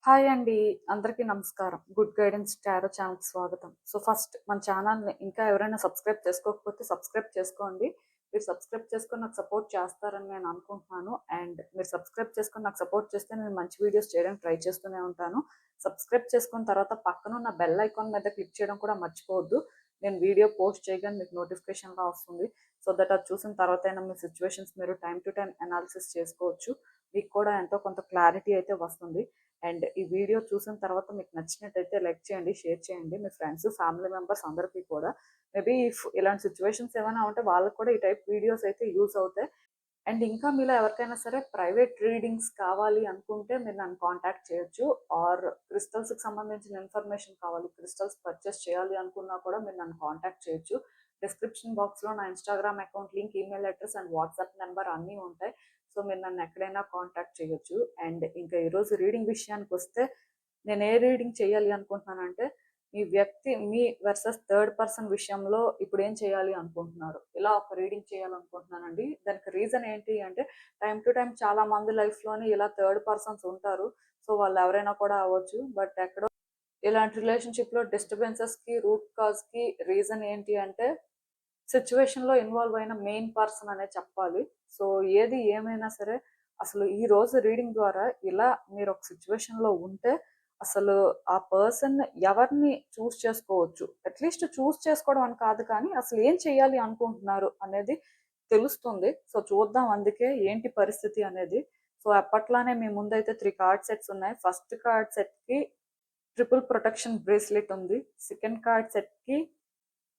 Hi అండి. అందరికీ నమస్కారం. గుడ్ గైడెన్స్ టారో ఛానల్‌కి స్వాగతం. సో, ఫస్ట్ మన ఛానల్‌ని ఇంకా ఎవరైనా సబ్స్క్రైబ్ చేసుకోకపోతే సబ్స్క్రైబ్ చేసుకోండి. మీరు సబ్స్క్రైబ్ చేసుకొని నాకు సపోర్ట్ చేస్తారని నేను అనుకుంటున్నాను. అండ్ మీరు సబ్స్క్రైబ్ చేసుకొని నాకు సపోర్ట్ చేస్తే నేను మంచి వీడియోస్ చేయడానికి ట్రై చేస్తూనే ఉంటాను. సబ్స్క్రైబ్ చేసుకున్న తర్వాత పక్కనున్న బెల్ ఐకాన్ మీద క్లిక్ చేయడం కూడా మర్చిపోవద్దు. నేను వీడియో పోస్ట్ చేయగానే మీకు నోటిఫికేషన్‌లా వస్తుంది. సో దట్ అది చూసిన తర్వాతైనా మీ సిట్యుయేషన్స్ మీరు టైమ్ టు టైమ్ అనాలిసిస్ చేసుకోవచ్చు. మీకు కూడా ఎంతో కొంత క్లారిటీ అయితే వస్తుంది. అండ్ ఈ వీడియో చూసిన తర్వాత మీకు నచ్చినట్టయితే లైక్ చేయండి, షేర్ చేయండి మీ ఫ్రెండ్స్, ఫ్యామిలీ మెంబర్స్ అందరికీ కూడా. మేబీ ఇఫ్ ఇలాంటి సిచ్యువేషన్స్ ఏమైనా ఉంటే వాళ్ళకి కూడా ఈ టైప్ వీడియోస్ అయితే యూజ్ అవుతాయి. అండ్ ఇంకా మీలో ఎవరికైనా సరే ప్రైవేట్ రీడింగ్స్ కావాలి అనుకుంటే మీరు నన్ను కాంటాక్ట్ చేయొచ్చు. ఆర్ క్రిస్టల్స్కి సంబంధించిన ఇన్ఫర్మేషన్ కావాలి, క్రిస్టల్స్ పర్చేస్ చేయాలి అనుకున్నా కూడా మీరు నన్ను కాంటాక్ట్ చేయొచ్చు. డిస్క్రిప్షన్ బాక్స్లో నా Instagram account link, email address and WhatsApp number అన్నీ ఉంటాయి. సో మీరు నన్ను ఎక్కడైనా కాంటాక్ట్ చేయొచ్చు. అండ్ ఇంకా ఈరోజు రీడింగ్ విషయానికి వస్తే నేను ఏ రీడింగ్ చేయాలి అనుకుంటున్నానంటే, మీ వ్యక్తి మీ వర్సెస్ థర్డ్ పర్సన్ విషయంలో ఇప్పుడు ఏం చేయాలి అనుకుంటున్నారు, ఇలా ఒక రీడింగ్ చేయాలనుకుంటున్నానండి. దానికి రీజన్ ఏంటి అంటే, టైం టు టైం చాలా మంది లైఫ్లోని ఇలా థర్డ్ పర్సన్స్ ఉంటారు. సో వాళ్ళు ఎవరైనా కూడా అవ్వచ్చు. బట్ ఎక్కడో ఇలాంటి రిలేషన్షిప్లో డిస్టర్బెన్సెస్కి రూట్ కాజ్కి రీజన్ ఏంటి అంటే, సిచ్యువేషన్లో ఇన్వాల్వ్ అయిన మెయిన్ పర్సన్ అనే చెప్పాలి. సో ఏది ఏమైనా సరే అసలు ఈ రోజు రీడింగ్ ద్వారా ఇలా మీరు ఒక సిచ్యువేషన్లో ఉంటే అసలు ఆ పర్సన్ ఎవరిని చూస్ చేసుకోవచ్చు. అట్లీస్ట్ చూస్ చేసుకోవడం అని కాదు కానీ అసలు ఏం చేయాలి అనుకుంటున్నారు అనేది తెలుస్తుంది. సో చూద్దాం అందుకే ఏంటి పరిస్థితి అనేది. సో అప్పట్లానే మీ ముందైతే 3 కార్డ్ సెట్స్ ఉన్నాయి. ఫస్ట్ కార్డ్ సెట్కి ట్రిపుల్ ప్రొటెక్షన్ బ్రేస్లెట్ ఉంది. సెకండ్ కార్డ్ సెట్కి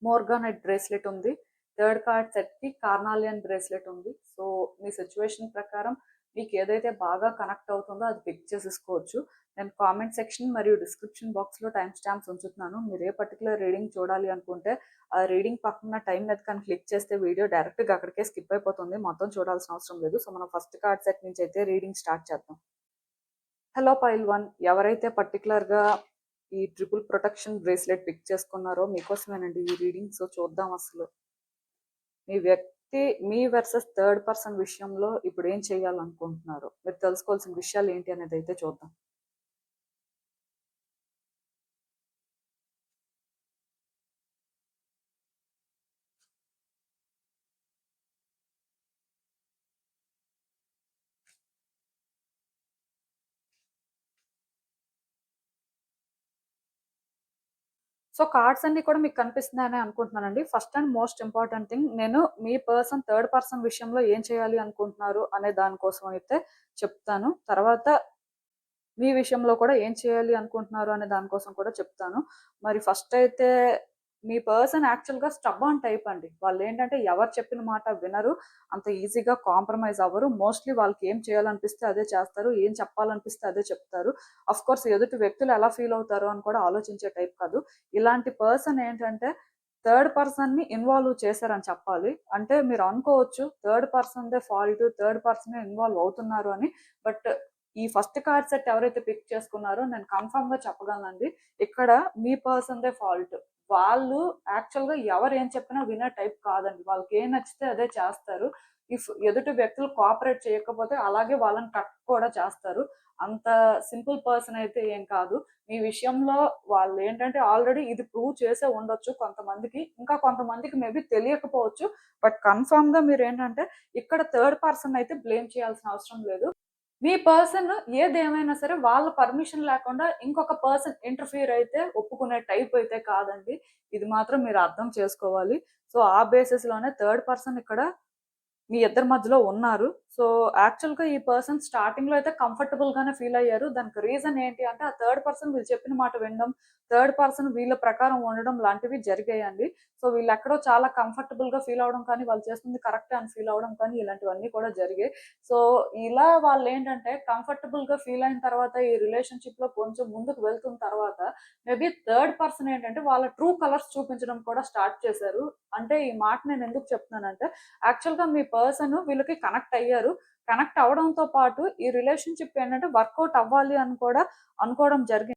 మోర్గానైట్ బ్రేస్లెట్ ఉంది. థర్డ్ కార్డ్ సెట్కి కార్నాలియన్ బ్రేస్లెట్ ఉంది. సో మీ సిచ్యువేషన్ ప్రకారం మీకు ఏదైతే బాగా కనెక్ట్ అవుతుందో అది పిక్ చేసేసుకోవచ్చు. నేను కామెంట్ సెక్షన్ మరియు డిస్క్రిప్షన్ బాక్స్లో టైం స్టాంప్స్ ఉంచుతున్నాను. మీరు ఏ పర్టికులర్ రీడింగ్ చూడాలి అనుకుంటే ఆ రీడింగ్ పక్కన టైం మీద కానీ క్లిక్ చేస్తే వీడియో డైరెక్ట్గా అక్కడికే స్కిప్ అయిపోతుంది. మొత్తం చూడాల్సిన అవసరం లేదు. సో మనం ఫస్ట్ కార్డ్ సెట్ నుంచి అయితే రీడింగ్ స్టార్ట్ చేద్దాం. హలో పైల్ 1, ఎవరైతే పర్టికులర్గా ఈ ట్రిపుల్ ప్రొటెక్షన్ బ్రేస్లెట్ పిక్ చేసుకున్నారో మీకోసమేనండి ఈ రీడింగ్. సో చూద్దాం అసలు మీ వ్యక్తి మీ వర్సెస్ థర్డ్ పర్సన్ విషయంలో ఇప్పుడు ఏం చేయాలనుకుంటున్నారు, మీరు తెలుసుకోవాల్సిన విషయాలు ఏంటి అనేది అయితే చూద్దాం. సో కార్డ్స్ అన్ని కూడా మీకు కనిపిస్తున్నాయని అనుకుంటున్నానండి. First and most important thing, నేను మీ పర్సన్ థర్డ్ పర్సన్ విషయంలో ఏం చేయాలి అనుకుంటున్నారు అనే దానికోసం అయితే చెప్తాను. తర్వాత మీ విషయంలో కూడా ఏం చేయాలి అనుకుంటున్నారు అనే దానికోసం కూడా చెప్తాను. మరి ఫస్ట్ అయితే మీ పర్సన్ యాక్చువల్‌గా స్టబార్న్ టైప్ అండి. వాళ్ళేంటంటే ఎవరు చెప్పిన మాట వినరు. అంత ఈజీగా కాంప్రమైజ్ అవ్వరు. మోస్ట్‌లీ వాళ్ళకి ఏం చేయాలనిపిస్తే అదే చేస్తారు. ఏం చెప్పాలనిపిస్తే అదే చెప్తారు. ఆఫ్‌కోర్స్ ఎదుటి వ్యక్తులు ఎలా ఫీల్ అవుతారో అని కూడా ఆలోచించే టైప్ కాదు. ఇలాంటి పర్సన్ ఏంటంటే థర్డ్ పర్సన్‌ని ఇన్వాల్వ్ చేశారని చెప్పాలి. అంటే మీరు అనుకోవచ్చు థర్డ్ పర్సన్‌దే ఫాల్ట్, థర్డ్ పర్సనే ఇన్వాల్వ్ అవుతున్నారు అని. బట్ ఈ ఫస్ట్ కార్డ్ సెట్ ఎవరైతే పిక్ చేసుకున్నారో నేను కన్ఫర్మ్‌గా చెప్పగలనండి. ఇక్కడ మీ పర్సన్‌దే ఫాల్ట్. వాళ్ళు యాక్చువల్‌గా ఎవరు ఏం చెప్పినా వినే టైప్ కాదండి. వాళ్ళకి ఏం నచ్చితే అదే చేస్తారు. ఇఫ్ ఎదుటి వ్యక్తులు కోఆపరేట్ చేయకపోతే అలాగే వాళ్ళని కట్ కూడా చేస్తారు. అంత సింపుల్ పర్సన్ అయితే ఏం కాదు. మీ విషయంలో వాళ్ళేంటంటే ఆల్రెడీ ఇది ప్రూవ్ చేసే ఉండొచ్చు కొంతమందికి. ఇంకా కొంతమందికి మేబీ తెలియకపోవచ్చు. బట్ కన్ఫర్మ్‌గా మీరేంటంటే ఇక్కడ థర్డ్ పర్సన్ అయితే బ్లేమ్ చేయాల్సిన అవసరం లేదు. మీ పర్సన్ ఏదేమైనా సరే వాళ్ళ పర్మిషన్ లేకుండా ఇంకొక పర్సన్ ఇంటర్ఫియర్ అయితే ఒప్పుకునే టైప్ అయితే కాదండి. ఇది మాత్రం మీరు అర్థం చేసుకోవాలి. సో ఆ బేసిస్‌లోనే థర్డ్ పర్సన్ ఇక్కడ మీ ఇద్దరి మధ్యలో ఉన్నారు. సో యాక్చువల్‌గా ఈ పర్సన్ స్టార్టింగ్‌లో అయితే కంఫర్టబుల్‌గానే ఫీల్ అయ్యారు. దానికి రీజన్ ఏంటి అంటే ఆ థర్డ్ పర్సన్ వీళ్ళు చెప్పిన మాట వినడం, థర్డ్ పర్సన్ వీళ్ళ ప్రకారం ఉండడం లాంటివి జరిగాయండి. సో వీళ్ళెక్కడో చాలా కంఫర్టబుల్‌గా ఫీల్ అవ్వడం కానీ, వాళ్ళు చేస్తుంది కరెక్టే అని ఫీల్ అవ్వడం కానీ ఇలాంటివన్నీ కూడా జరిగాయి. సో ఇలా వాళ్ళేంటంటే కంఫర్టబుల్‌గా ఫీల్ అయిన తర్వాత ఈ రిలేషన్‌షిప్‌లో కొంచెం ముందుకు వెళ్తున్న తర్వాత మేబీ థర్డ్ పర్సన్ ఏంటంటే వాళ్ళ ట్రూ కలర్స్ చూపించడం కూడా స్టార్ట్ చేశారు. అంటే ఈ మాట నేను ఎందుకు చెప్తున్నానంటే యాక్చువల్‌గా మీ పర్సన్ వీళ్ళకి కనెక్ట్ అయ్యారు. కనెక్ట్ అవ్వడంతో పాటు ఈ రిలేషన్‌షిప్ ఏంటంటే వర్కౌట్ అవ్వాలి అని కూడా అనుకోవడం జరిగింది.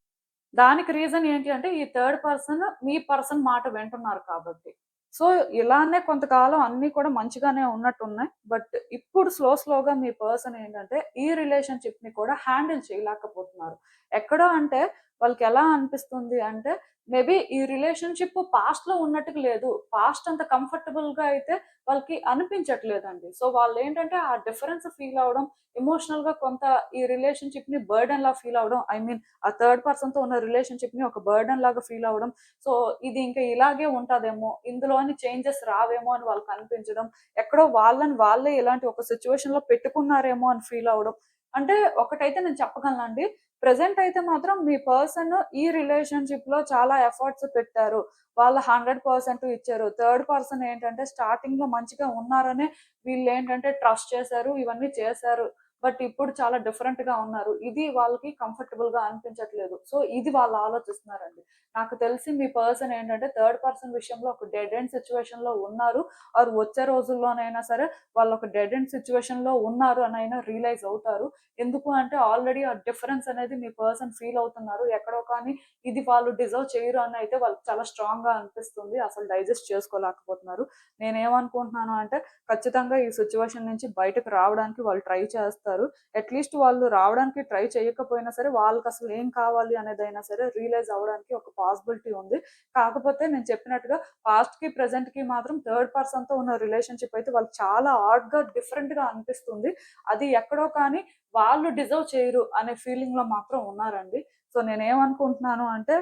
దానికి రీజన్ ఏంటి అంటే ఈ థర్డ్ పర్సన్ మీ పర్సన్ మాట వింటున్నారు కాబట్టి. సో ఇలానే కొంతకాలం అన్నీ కూడా మంచిగానే ఉన్నట్టున్నాయి. బట్ ఇప్పుడు స్లోగా మీ పర్సన్ ఏంటంటే ఈ రిలేషన్‌షిప్‌ని కూడా హ్యాండిల్ చేయలేకపోతున్నారు. ఎక్కడో అంటే వాళ్ళకెలా అనిపిస్తుంది అంటే మేబీ ఈ రిలేషన్‌షిప్ పాస్ట్‌లో ఉన్నట్టుగా లేదు. పాస్ట్ అంత కంఫర్టబుల్‌గా అయితే వాళ్ళకి అనిపించట్లేదండి. సో వాళ్ళేంటంటే ఆ డిఫరెన్స్ ఫీల్ అవ్వడం, ఎమోషనల్‌గా కొంత ఈ రిలేషన్‌షిప్‌ని బర్డెన్‌లా ఫీల్ అవ్వడం. ఐ మీన్ ఆ థర్డ్ పర్సన్‌తో ఉన్న రిలేషన్‌షిప్‌ని ఒక బర్డెన్ లాగా ఫీల్ అవ్వడం. సో ఇది ఇంకా ఇలాగే ఉంటదేమో, ఇందులోని చేంజెస్ రావేమో అని వాళ్ళకనిపించడం. ఎక్కడో వాళ్ళని వాళ్ళే ఇలాంటి ఒక సిట్యుయేషన్‌లో పెట్టుకున్నారేమో అని ఫీల్ అవ్వడం. అంటే ఒకటైతే నేను చెప్పగలనండి. ప్రెజెంట్ అయితే మాత్రం మీ పర్సన్ ఈ రిలేషన్‌షిప్‌లో చాలా ఎఫర్ట్స్ పెట్టారు. వాళ్ళు 100% ఇచ్చారు. థర్డ్ పర్సన్ ఏంటంటే స్టార్టింగ్‌లో మంచిగా ఉన్నారనే వీళ్ళేంటంటే ట్రస్ట్ చేశారు. ఇవన్నీ చేశారు. బట్ ఇప్పుడు చాలా డిఫరెంట్‌గా ఉన్నారు. ఇది వాళ్ళకి కంఫర్టబుల్‌గా అనిపించట్లేదు. సో ఇది వాళ్ళు ఆలోచిస్తున్నారండి. నాకు తెలిసి మీ పర్సన్ ఏంటంటే థర్డ్ పర్సన్ విషయంలో ఒక డెడ్ ఎండ్ సిట్యుయేషన్‌లో ఉన్నారు. ఆర్ వచ్చే రోజుల్లోనైనా సరే వాళ్ళు ఒక డెడ్ ఎండ్ సిట్యుయేషన్‌లో ఉన్నారు అనైనా రియలైజ్ అవుతారు. ఎందుకు అంటే ఆల్రెడీ ఆ డిఫరెన్స్ అనేది మీ పర్సన్ ఫీల్ అవుతున్నారు. ఎక్కడో కానీ ఇది వాళ్ళు డిజర్వ్ చేయరు అని అయితే వాళ్ళకి చాలా స్ట్రాంగ్‌గా అనిపిస్తుంది. అసలు డైజెస్ట్ చేసుకోలేకపోతున్నారు. నేనేమనుకుంటున్నాను అంటే ఖచ్చితంగా ఈ సిట్యుయేషన్ నుంచి బయటకు రావడానికి వాళ్ళు ట్రై చేస్తారు. అట్‌లీస్ట్ వాళ్ళు రావడానికి ట్రై చేయకపోయినా సరే వాళ్ళకసలు ఏం కావాలి అనేదైనా సరే రియలైజ్ అవ్వడానికి ఒక పాసిబిలిటీ ఉంది. కాకపోతే నేను చెప్పినట్టుగా పాస్ట్‌కి, ప్రెజెంట్‌కి మాత్రం థర్డ్ పర్సన్‌తో ఉన్న రిలేషన్‌షిప్ అయితే వాళ్ళకి చాలా ఆడ్‌గా, డిఫరెంట్‌గా అనిపిస్తుంది. అది ఎక్కడో కానీ వాళ్ళు డిజర్వ్ చేయరు అనే ఫీలింగ్‌లో మాత్రం ఉన్నారండి. సో నేనేమనుకుంటున్నాను అంటే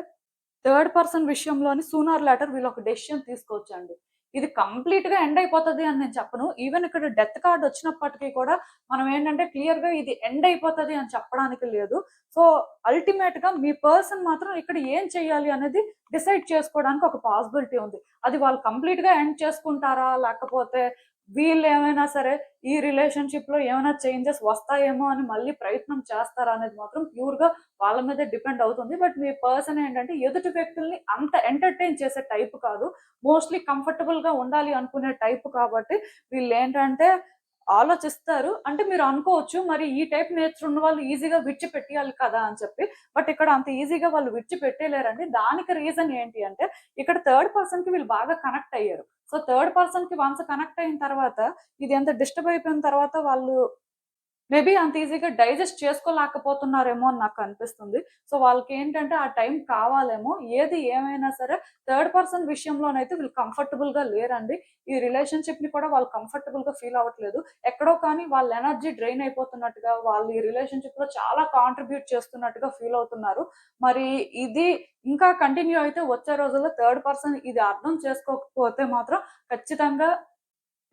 థర్డ్ పర్సన్ విషయంలోని సూన్ ఆర్ లేటర్ వీళ్ళొక డెసిషన్ తీసుకోవచ్చండి. ఇది కంప్లీట్‌గా ఎండ్ అయిపోతది అని నేను చెప్పను. ఈవెన్ ఇక్కడ డెత్ కార్డ్ వచ్చినప్పటికి కూడా మనం ఏంటంటే క్లియర్‌గా ఇది ఎండ్ అయిపోతది అని చెప్పడానికి లేదు. సో, అల్టిమేట్‌గా మీ పర్సన్ మాత్రం ఇక్కడ ఏం చేయాలి అనేది డిసైడ్ చేసుకోవడానికి ఒక పాసిబిలిటీ ఉంది. అది వాళ్ళు కంప్లీట్‌గా ఎండ్ చేసుకుంటారా? లేకపోతే వీళ్ళేమైనా సరే ఈ రిలేషన్‌షిప్‌లో ఏమైనా చేంజెస్ వస్తాయేమో అని మళ్ళీ ప్రయత్నం చేస్తారా? అనేది మాత్రం ప్యూర్‌గా వాళ్ళ మీదే డిపెండ్ అవుతుంది. బట్ మీ పర్సన్ ఏంటంటే ఎదుటి వ్యక్తుల్ని అంత ఎంటర్‌టైన్ చేసే టైప్ కాదు. మోస్ట్‌లీ కంఫర్టబుల్‌గా ఉండాలి అనుకునే టైప్ కాబట్టి వీళ్ళేంటంటే ఆలోచిస్తారు. అంటే మీరు అనుకోవచ్చు మరి ఈ టైప్ నేచర్ ఉన్న వాళ్ళు ఈజీగా విడిచిపెట్టేయాలి కదా! అని చెప్పి. బట్ ఇక్కడ అంత ఈజీగా వాళ్ళు విడిచిపెట్టేయలేరండి. దానికి రీజన్ ఏంటి అంటే ఇక్కడ థర్డ్ పర్సన్‌కి వీళ్ళు బాగా కనెక్ట్ అయ్యారు. సో, థర్డ్ పర్సన్‌కి వన్స్ కనెక్ట్ అయిన తర్వాత ఇది ఎంత డిస్టర్బ్ అయిపోయిన తర్వాత వాళ్ళు మేబీ అంత ఈజీగా డైజెస్ట్ చేసుకోలేకపోతున్నారేమో అని నాకనిపిస్తుంది. సో, వాళ్ళకేంటంటే ఆ టైం కావాలేమో. ఏది ఏమైనా సరే థర్డ్ పర్సన్ విషయంలోనైతే వీళ్ళు కంఫర్టబుల్‌గా లేరండి. ఈ రిలేషన్‌షిప్‌ని కూడా వాళ్ళు కంఫర్టబుల్‌గా ఫీల్ అవ్వట్లేదు. ఎక్కడో కానీ వాళ్ళ ఎనర్జీ డ్రైన్ అయిపోతున్నట్టుగా, వాళ్ళు ఈ రిలేషన్‌షిప్‌లో చాలా కాంట్రిబ్యూట్ చేస్తున్నట్టుగా ఫీల్ అవుతున్నారు. మరి ఇది ఇంకా కంటిన్యూ అయితే వచ్చే రోజుల్లో థర్డ్ పర్సన్ ఇది అర్థం చేసుకోకపోతే మాత్రం ఖచ్చితంగా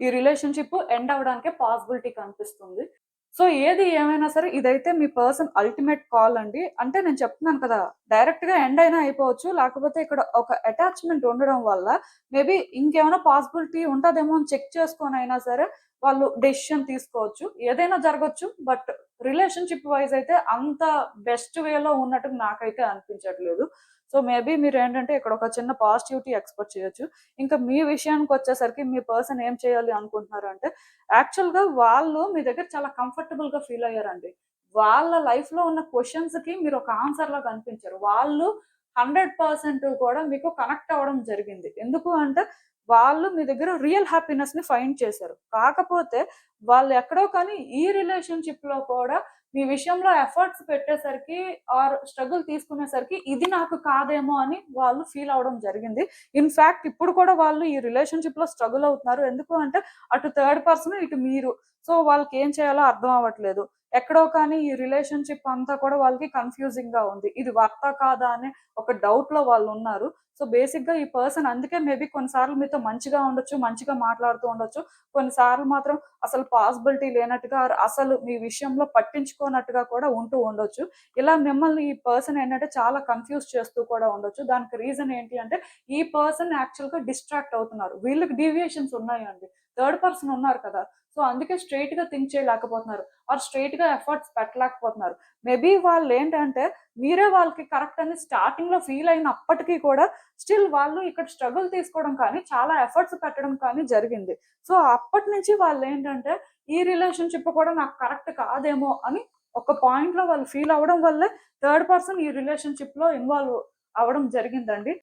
ఈ రిలేషన్‌షిప్ ఎండ్ అవ్వడానికే పాసిబిలిటీ కనిపిస్తుంది. సో, ఏది ఏమైనా సరే ఇదైతే మీ పర్సన్ అల్టిమేట్ కాల్ అండి. అంటే నేను చెప్తున్నాను కదా! డైరెక్ట్‌గా ఎండ్ అయినా అయిపోవచ్చు. లేకపోతే ఇక్కడ ఒక అటాచ్‌మెంట్ ఉండడం వల్ల మేబీ ఇంకేమైనా పాసిబిలిటీ ఉంటదేమో అని చెక్ చేసుకొనైనా సరే వాళ్ళు డెసిషన్ తీసుకోవచ్చు. ఏదైనా జరగొచ్చు. బట్ రిలేషన్‌షిప్ వైస్ అయితే అంత బెస్ట్ వేలో ఉన్నట్టు నాకైతే అనిపించట్లేదు. సో, మేబీ మీరేంటంటే ఇక్కడ ఒక చిన్న పాజిటివిటీ ఎక్స్‌పెక్ట్ చేయొచ్చు. ఇంకా మీ విషయానికొచ్చేసరికి మీ పర్సన్ ఏం చేయాలి అనుకుంటున్నారు అంటే యాక్చువల్‌గా వాళ్ళు మీ దగ్గర చాలా కంఫర్టబుల్‌గా ఫీల్ అయ్యారండి. వాళ్ళ లైఫ్‌లో ఉన్న క్వెషన్స్‌కి మీరు ఒక ఆన్సర్‌లా కనిపించారు. వాళ్ళు 100% కూడా మీకు కనెక్ట్ అవ్వడం జరిగింది. ఎందుకు అంటే వాళ్ళు మీ దగ్గర రియల్ హ్యాపీనెస్‌ని ఫైండ్ చేశారు. కాకపోతే వాళ్ళు ఎక్కడో కానీ ఈ రిలేషన్‌షిప్‌లో కూడా మీ విషయంలో ఎఫర్ట్స్ పెట్టేసరికి ఆర్ స్ట్రగుల్ తీసుకునేసరికి ఇది నాకు కాదేమో అని వాళ్ళు ఫీల్ అవ్వడం జరిగింది. ఇన్‌ఫాక్ట్ ఇప్పుడు కూడా వాళ్ళు ఈ రిలేషన్‌షిప్‌లో స్ట్రగుల్ అవుతున్నారు. ఎందుకు అంటే అటు థర్డ్ పర్సన్, ఇటు మీరు. సో, వాళ్ళకేం చేయాలో అర్థం అవ్వట్లేదు. ఎక్కడో కానీ ఈ రిలేషన్‌షిప్ అంతా కూడా వాళ్ళకి కన్‌ఫ్యూజింగ్‌గా ఉంది. ఇది వర్తా కాదా అనే ఒక డౌట్‌లో వాళ్ళున్నారు. సో, బేసిక్‌గా ఈ పర్సన్ అందుకే మేబీ కొన్నిసార్లు మీతో మంచిగా ఉండొచ్చు, మంచిగా మాట్లాడుతూ ఉండొచ్చు. కొన్నిసార్లు మాత్రం అసలు పాసిబిలిటీ లేనట్టుగా అసలు మీ విషయంలో పట్టించుకోనట్టుగా కూడా ఉంటూ ఉండొచ్చు. ఇలా మిమ్మల్ని ఈ పర్సన్ ఏంటంటే చాలా కన్‌ఫ్యూజ్ చేస్తూ కూడా ఉండొచ్చు. దానికి రీజన్ ఏంటి అంటే ఈ పర్సన్ యాక్చువల్‌గా డిస్ట్రాక్ట్ అవుతున్నారు. వీళ్ళకి డీవియేషన్స్ ఉన్నాయండి. థర్డ్ పర్సన్ ఉన్నారు కదా! సో, అందుకే స్ట్రెయిట్‌గా థింక్ చేయలేకపోతున్నారు. ఆర్ స్ట్రెయిట్‌గా ఎఫర్ట్స్ పెట్టలేకపోతున్నారు. మేబీ వాళ్ళేంటంటే మీరే వాళ్ళకి కరెక్ట్ అని స్టార్టింగ్‌లో ఫీల్ అయినప్పటికీ కూడా స్టిల్ వాళ్ళు ఇక్కడ స్ట్రగుల్ తీసుకోవడం కానీ, చాలా ఎఫర్ట్స్ పెట్టడం కానీ జరిగింది. సో, అప్పటినుంచి వాళ్ళేంటంటే ఈ రిలేషన్‌షిప్ కూడా నాకు కరెక్ట్ కాదేమో అని ఒక పాయింట్‌లో వాళ్ళు ఫీల్ అవ్వడం వల్లే థర్డ్ పర్సన్ ఈ రిలేషన్‌షిప్‌లో ఇన్వాల్వ్ అవ్వడం జరిగిందండి.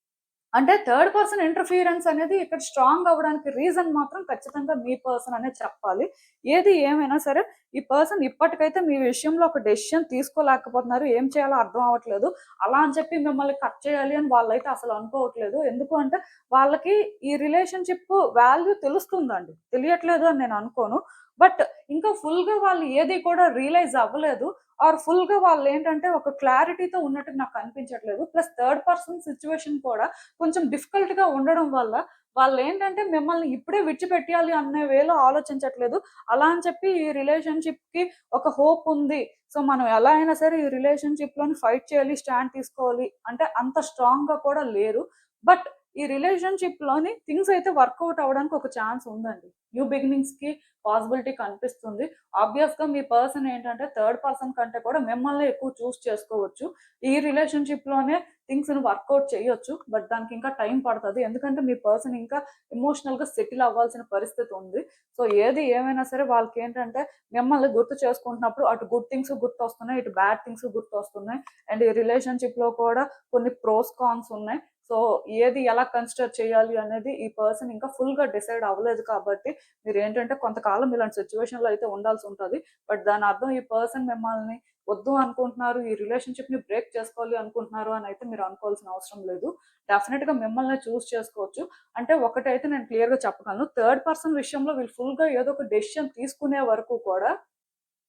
అంటే థర్డ్ పర్సన్ ఇంటర్ఫియరెన్స్ అనేది ఇక్కడ స్ట్రాంగ్ అవ్వడానికి రీజన్ మాత్రం ఖచ్చితంగా మీ పర్సన్ అనే చెప్పాలి. ఏది ఏమైనా సరే ఈ పర్సన్ ఇప్పటికైతే మీ విషయంలో ఒక డెసిషన్ తీసుకోలేకపోతున్నారు. ఏం చేయాలో అర్థం అవ్వట్లేదు. అలా అని చెప్పి మిమ్మల్ని కట్ చేయాలి అని వాళ్ళైతే అసలు అనుకోవట్లేదు. ఎందుకు అంటే వాళ్ళకి ఈ రిలేషన్‌షిప్ వాల్యూ తెలుస్తుందండి. తెలియట్లేదు అని నేను అనుకోను. బట్ ఇంకా ఫుల్‌గా వాళ్ళు ఏది కూడా రియలైజ్ అవ్వలేదు. ఆర్ ఫుల్‌గా వాళ్ళేంటంటే ఒక క్లారిటీతో ఉన్నట్టు నాకు కనిపించట్లేదు. ప్లస్ థర్డ్ పర్సన్ సిట్యుయేషన్ కూడా కొంచెం డిఫికల్ట్‌గా ఉండడం వల్ల వాళ్ళేంటంటే మిమ్మల్ని ఇప్పుడే విడిచిపెట్టేయాలి అనే వేలో ఆలోచించట్లేదు. అలా అని చెప్పి ఈ రిలేషన్‌షిప్‌కి ఒక హోప్ ఉంది. సో, మనం ఎలా అయినా సరే ఈ రిలేషన్‌షిప్‌లోని ఫైట్ చేయాలి, స్టాండ్ తీసుకోవాలి అంటే అంత స్ట్రాంగ్‌గా కూడా లేరు. బట్ ఈ రిలేషన్‌షిప్‌లోని థింగ్స్ అయితే వర్కౌట్ అవ్వడానికి ఒక ఛాన్స్ ఉందండి. న్యూ బిగినింగ్స్‌కి పాసిబిలిటీ కనిపిస్తుంది. ఆబ్వియస్‌గా మీ పర్సన్ ఏంటంటే థర్డ్ పర్సన్ కంటే కూడా మిమ్మల్నే ఎక్కువ చూజ్ చేసుకోవచ్చు. ఈ రిలేషన్‌షిప్‌లోనే థింగ్స్‌ని వర్కౌట్ చేయొచ్చు. బట్ దానికి ఇంకా టైం పడతది. ఎందుకంటే మీ పర్సన్ ఇంకా ఎమోషనల్‌గా సెటిల్ అవ్వాల్సిన పరిస్థితి ఉంది. సో, ఏది ఏమైనా సరే వాళ్ళకేంటంటే మిమ్మల్ని గుర్తు చేసుకుంటున్నప్పుడు అటు గుడ్ థింగ్స్ గుర్తొస్తున్నాయి. ఇటు బ్యాడ్ థింగ్స్ గుర్తొస్తున్నాయి. అండ్ ఈ రిలేషన్‌షిప్‌లో కూడా కొన్ని ప్రోస్, కాన్స్ ఉన్నాయి. సో, ఏది ఎలా కన్సిడర్ చేయాలి అనేది ఈ పర్సన్ ఇంకా ఫుల్‌గా డిసైడ్ అవ్వలేదు కాబట్టి మీరేంటంటే కొంతకాలం ఇలాంటి సిట్యుయేషన్‌లో అయితే ఉండాల్సి ఉంటది. బట్ దాని అర్థం ఈ పర్సన్ మిమ్మల్ని వద్దు అనుకుంటున్నారు, ఈ రిలేషన్‌షిప్‌ని బ్రేక్ చేసుకోవాలి అనుకుంటున్నారు అని అయితే మీరు అనుకోవాల్సిన అవసరం లేదు. డెఫినిట్‌గా మిమ్మల్నే చూజ్ చేసుకోవచ్చు. అంటే ఒకటైతే నేను క్లియర్‌గా చెప్పగలను. థర్డ్ పర్సన్ విషయంలో వీళ్ళు ఫుల్‌గా ఏదో ఒక డెసిషన్ తీసుకునే వరకు కూడా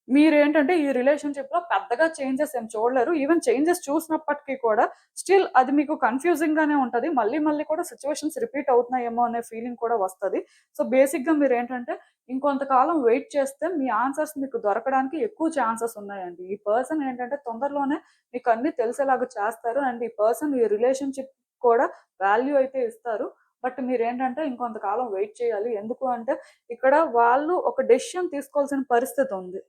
మీరేంటంటే ఈ రిలేషన్‌షిప్‌లో పెద్దగా చేంజెస్ ఏం చూడలేరు. ఈవెన్ చేంజెస్ చూసినప్పటికి కూడా స్టిల్ అది మీకు కన్‌ఫ్యూజింగ్‌గానే ఉంటది. మళ్ళీ మళ్ళీ కూడా సిట్యుయేషన్స్ రిపీట్ అవుతున్నాయేమో అనే ఫీలింగ్ కూడా వస్తది. సో, బేసిక్‌గా మీరేంటంటే ఇంకొంతకాలం వెయిట్ చేస్తే మీ ఆన్సర్స్ మీకు దొరకడానికి ఎక్కువ ఛాన్సెస్ ఉన్నాయండి. ఈ పర్సన్ ఏంటంటే తొందరలోనే మీకు అన్నీ తెలిసేలాగా చేస్తారు. అండ్ ఈ పర్సన్ ఈ రిలేషన్‌షిప్ కూడా వాల్యూ అయితే ఇస్తారు. బట్ మీరేంటంటే ఇంకొంతకాలం వెయిట్ చేయాలి. ఎందుకు అంటే ఇక్కడ వాళ్ళు ఒక డెసిషన్ తీసుకోవాల్సిన పరిస్థితి ఉంది.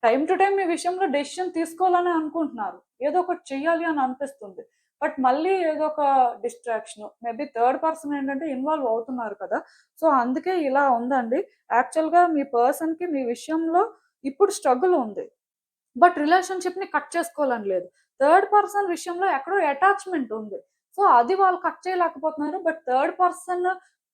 టైమ్ టు టైమ్ మీ విషయంలో డెసిషన్ తీసుకోవాలనే అనుకుంటున్నారు. ఏదో ఒకటి చెయ్యాలి అని అనిపిస్తుంది. బట్ మళ్ళీ ఏదో ఒక డిస్ట్రాక్షను. మేబీ థర్డ్ పర్సన్ ఏంటంటే ఇన్వాల్వ్ అవుతున్నారు కదా! సో, అందుకే ఇలా ఉందండి. యాక్చువల్‌గా మీ పర్సన్‌కి మీ విషయంలో ఇప్పుడు స్ట్రగుల్ ఉంది. బట్ రిలేషన్‌షిప్‌ని కట్ చేసుకోవాలని లేదు. థర్డ్ పర్సన్ విషయంలో ఎక్కడో అటాచ్‌మెంట్ ఉంది. సో, అది వాళ్ళు కట్ చేయలేకపోతున్నారు. బట్ థర్డ్ పర్సన్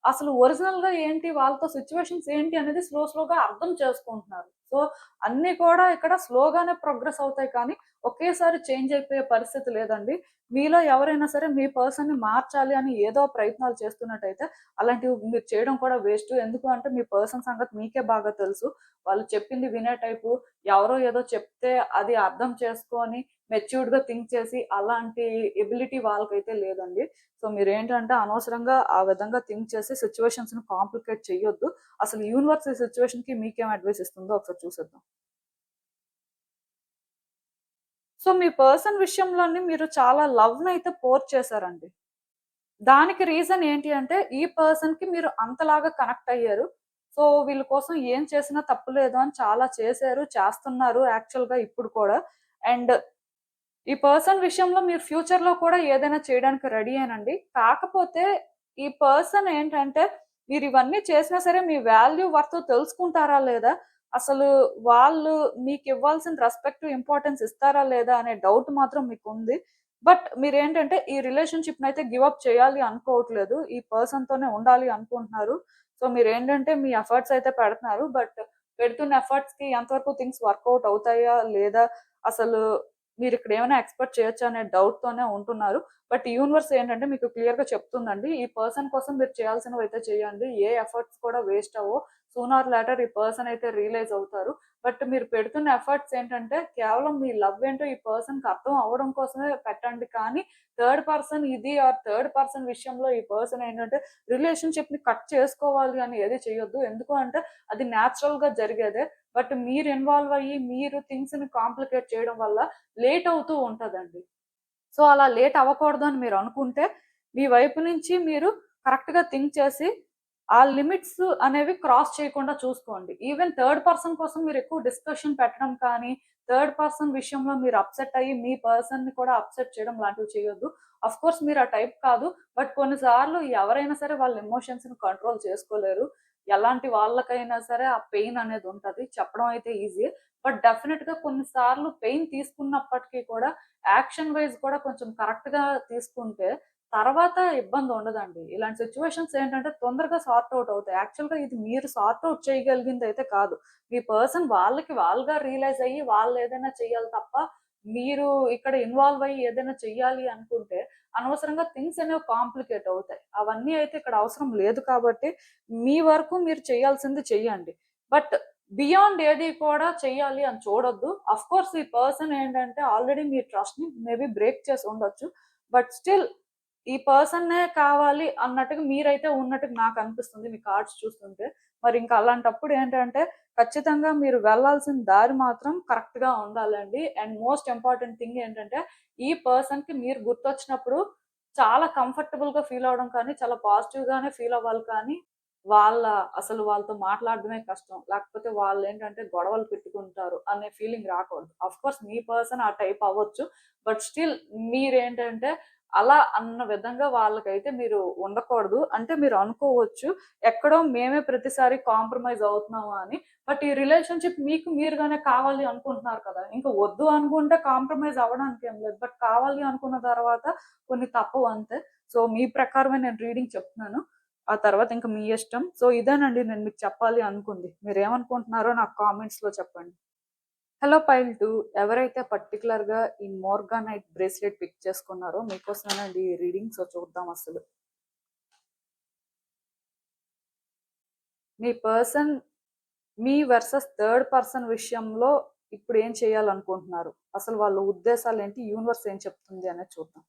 అసలు ఒరిజినల్‌గా ఏంటి, వాళ్ళతో సిట్యుయేషన్స్ ఏంటి అనేది స్లోగా అర్థం చేసుకుంటున్నారు. సో, అన్నీ కూడా ఇక్కడ స్లోగానే ప్రోగ్రెస్ అవుతాయి కానీ, ఒకేసారి చేంజ్ అయిపోయే పరిస్థితి లేదండి. మీలో ఎవరైనా సరే మీ పర్సన్‌ని మార్చాలి అని ఏదో ప్రయత్నాలు చేస్తున్నట్టయితే, అలాంటివి మీరు చేయడం కూడా వేస్టు. ఎందుకు అంటే మీ పర్సన్ సంగతి మీకే బాగా తెలుసు. వాళ్ళు చెప్పింది వినే టైపు ఎవరో ఏదో చెప్తే అది అర్థం చేసుకొని మెచ్యూర్డ్‌గా థింక్ చేసి అలాంటి ఎబిలిటీ వాళ్ళకైతే లేదండి. సో, మీరేంటంటే అనవసరంగా ఆ విధంగా థింక్ చేసి సిట్యుయేషన్స్‌ని కాంప్లికేట్ చేయొద్దు. అసలు యూనివర్స్ ఈ సిట్యుయేషన్‌కి మీకేం అడ్వైస్ ఇస్తుందో ఒకసారి చూసేద్దాం. సో, మీ పర్సన్ విషయంలోని మీరు చాలా లవ్‌నైతే పోర్ చేశారండి. దానికి రీజన్ ఏంటి అంటే, ఈ పర్సన్‌కి మీరు అంతలాగా కనెక్ట్ అయ్యారు. సో, వీళ్ళ కోసం ఏం చేసినా తప్పులేదు అని చాలా చేశారు, చేస్తున్నారు యాక్చువల్‌గా ఇప్పుడు కూడా. అండ్ ఈ పర్సన్ విషయంలో మీరు ఫ్యూచర్‌లో కూడా ఏదైనా చేయడానికి రెడీయేనండి. కాకపోతే ఈ పర్సన్ ఏంటంటే, మీరివన్నీ చేసినా సరే మీ వాల్యూ, వర్త్ తెలుసుకుంటారా లేదా? అసలు వాళ్ళు మీకివ్వాల్సిన రెస్పెక్ట్, ఇంపార్టెన్స్ ఇస్తారా లేదా అనే డౌట్ మాత్రం మీకుంది. బట్ మీరేంటంటే ఈ రిలేషన్‌షిప్‌నయితే గివ్ అప్ చేయాలి అనుకోవట్లేదు. ఈ పర్సన్‌తోనే ఉండాలి అనుకుంటున్నారు. సో, మీరేంటంటే మీ ఎఫర్ట్స్ అయితే పెడుతున్నారు. బట్ పెడుతున్న ఎఫర్ట్స్‌కి ఎంతవరకు థింగ్స్ వర్కౌట్ అవుతాయా? లేదా? అసలు మీరిక్కడ ఏమైనా ఎక్స్‌పెక్ట్ చేయొచ్చా అనే డౌట్‌తోనే ఉంటున్నారు. బట్ యూనివర్స్ ఏంటంటే మీకు క్లియర్‌గా చెప్తుందండి. ఈ పర్సన్ కోసం మీరు చేయాల్సినవైతే చేయండి. ఏ ఎఫర్ట్స్ కూడా వేస్ట్ అవ్వవు. సూన్ ఆర్ లేటర్ ఈ పర్సన్ అయితే రియలైజ్ అవుతారు. బట్ మీరు పెడుతున్న ఎఫర్ట్స్ ఏంటంటే కేవలం మీ లవ్ ఏంటో ఈ పర్సన్‌కి అర్థం అవ్వడం కోసమే పెట్టండి. కానీ థర్డ్ పర్సన్ ఇది ఆర్ థర్డ్ పర్సన్ విషయంలో ఈ పర్సన్ ఏంటంటే రిలేషన్‌షిప్‌ని కట్ చేసుకోవాలి అని ఏది చేయొద్దు. ఎందుకు అంటే అది నేచురల్‌గా జరిగేదే. బట్ మీరు ఇన్వాల్వ్ అయ్యి మీరు థింగ్స్‌ని కాంప్లికేట్ చేయడం వల్ల లేట్ అవుతూ ఉంటదండి. సో, అలా లేట్ అవ్వకూడదు అని మీరనుకుంటే, మీ వైపు నుంచి మీరు కరెక్ట్‌గా థింక్ చేసి, ఆ లిమిట్స్ అనేవి క్రాస్ చేయకుండా చూసుకోండి. ఈవెన్ థర్డ్ పర్సన్ కోసం మీరెక్కువ డిస్కషన్ పెట్టడం కానీ, థర్డ్ పర్సన్ విషయంలో మీరు అప్‌సెట్ అయ్యి, మీ పర్సన్‌ని కూడా అప్‌సెట్ చేయడం లాంటివి చేయొద్దు. ఆఫ్‌కోర్స్ మీరు ఆ టైప్ కాదు. బట్ కొన్ని సార్లు ఎవరైనా సరే వాళ్ళ ఎమోషన్స్‌ని కంట్రోల్ చేసుకోలేరు. ఎలాంటి వాళ్ళకైనా సరే ఆ పెయిన్ అనేది ఉంటది. చెప్పడం అయితే ఈజీయే. బట్ డెఫినిట్‌గా కొన్ని సార్లు పెయిన్ తీసుకున్నప్పటికి కూడా యాక్షన్ వైస్ కూడా కొంచెం కరెక్ట్‌గా తీసుకుంటే, తర్వాత ఇబ్బంది ఉండదండి. ఇలాంటి సిట్యుయేషన్స్ ఏంటంటే తొందరగా సార్ట్ ఔట్ అవుతాయి. యాక్చువల్‌గా ఇది మీరు సార్ట్ ఔట్ చేయగలిగిందయితే కాదు. మీ పర్సన్ వాళ్ళకి వాళ్ళుగా రియలైజ్ అయ్యి వాళ్ళేదైనా చెయ్యాలి తప్ప, మీరు ఇక్కడ ఇన్వాల్వ్ అయ్యి ఏదైనా చెయ్యాలి అనుకుంటే, అనవసరంగా థింగ్స్ అనేవి కాంప్లికేట్ అవుతాయి. అవన్నీ అయితే ఇక్కడ అవసరం లేదు కాబట్టి, మీ వరకు మీరు చేయాల్సింది చెయ్యండి. బట్ బియాండ్ ఏది కూడా చెయ్యాలి అని చూడొద్దు. ఆఫ్‌కోర్స్ ఈ పర్సన్ ఏంటంటే ఆల్రెడీ మీ ట్రస్ట్‌ని మేబీ బ్రేక్ చేసి ఉండొచ్చు. బట్ స్టిల్ ఈ పర్సన్నే కావాలి అన్నట్టుగా మీరైతే ఉన్నట్టుగా నాకనిపిస్తుంది మీ కార్డ్స్ చూస్తుంటే. మరి ఇంకా అలాంటప్పుడు ఏంటంటే, ఖచ్చితంగా మీరు వెళ్ళాల్సిన దారి మాత్రం కరెక్ట్‌గా ఉండాలండి. అండ్ మోస్ట్ ఇంపార్టెంట్ థింగ్ ఏంటంటే, ఈ పర్సన్‌కి మీరు గుర్తొచ్చినప్పుడు చాలా కంఫర్టబుల్‌గా ఫీల్ అవ్వడం కానీ, చాలా పాజిటివ్‌గానే ఫీల్ అవ్వాలి కానీ, వాళ్ళ అసలు వాళ్ళతో మాట్లాడడమే కష్టం. లేకపోతే వాళ్ళేంటంటే గొడవలు పెట్టుకుంటారు అనే ఫీలింగ్ రాకూడదు. ఆఫ్‌కోర్స్ మీ పర్సన్ ఆ టైప్ అవ్వచ్చు. బట్ స్టిల్ మీరేంటంటే అలా అన్న విధంగా వాళ్ళకైతే మీరు ఉండకూడదు. అంటే మీరు అనుకోవచ్చు, ఎక్కడో మేమే ప్రతిసారి కాంప్రమైజ్ అవుతున్నాము అని. బట్ ఈ రిలేషన్‌షిప్ మీకు మీరుగానే కావాలి అనుకుంటున్నారు కదా! ఇంక వద్దు అనుకుంటే కాంప్రమైజ్ అవ్వడానికి ఏం లేదు. బట్ కావాలి అనుకున్న తర్వాత కొన్ని తప్పవు అంతే. సో, మీ ప్రకారమే నేను రీడింగ్ చెప్తున్నాను. ఆ తర్వాత ఇంక మీ ఇష్టం. సో, ఇదేనండి నేను మీకు చెప్పాలి అనుకుంది. మీరేమనుకుంటున్నారో నాకు కామెంట్స్‌లో చెప్పండి. హలో పైల్ 2 ఎవరైతే పర్టిక్యులర్‌గా ఈ మోర్గానైట్ బ్రేస్లెట్ పిక్ చేసుకున్నారో మీకోసమేనండి ఈ రీడింగ్. సో, చూద్దాం అసలు. మీ పర్సన్ మీ వర్సెస్ థర్డ్ పర్సన్ విషయంలో ఇప్పుడు ఏం చేయాలనుకుంటున్నారు? అసలు వాళ్ళ ఉద్దేశాలేంటి? యూనివర్స్ ఏం చెప్తుంది అనేది చూద్దాం.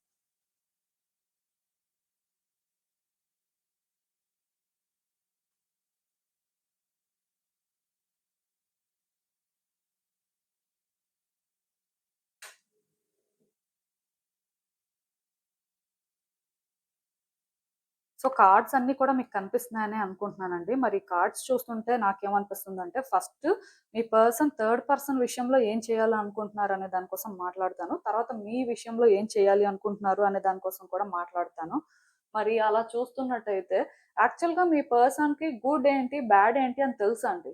సో, కార్డ్స్ అన్నీ కూడా మీకు కనిపిస్తున్నాయనే అనుకుంటున్నానండి. మరి కార్డ్స్ చూస్తుంటే నాకేమనిపిస్తుందంటే, ఫస్ట్ మీ పర్సన్ థర్డ్ పర్సన్ విషయంలో ఏం చేయాలనుకుంటున్నారు అనే దాని కోసం మాట్లాడతాను. తర్వాత మీ విషయంలో ఏం చేయాలి అనుకుంటున్నారు అనే దాని కోసం కూడా మాట్లాడతాను. మరి అలా చూస్తున్నట్టయితే యాక్చువల్‌గా మీ పర్సన్‌కి గుడ్ ఏంటి, బ్యాడ్ ఏంటి అని తెలుసండి.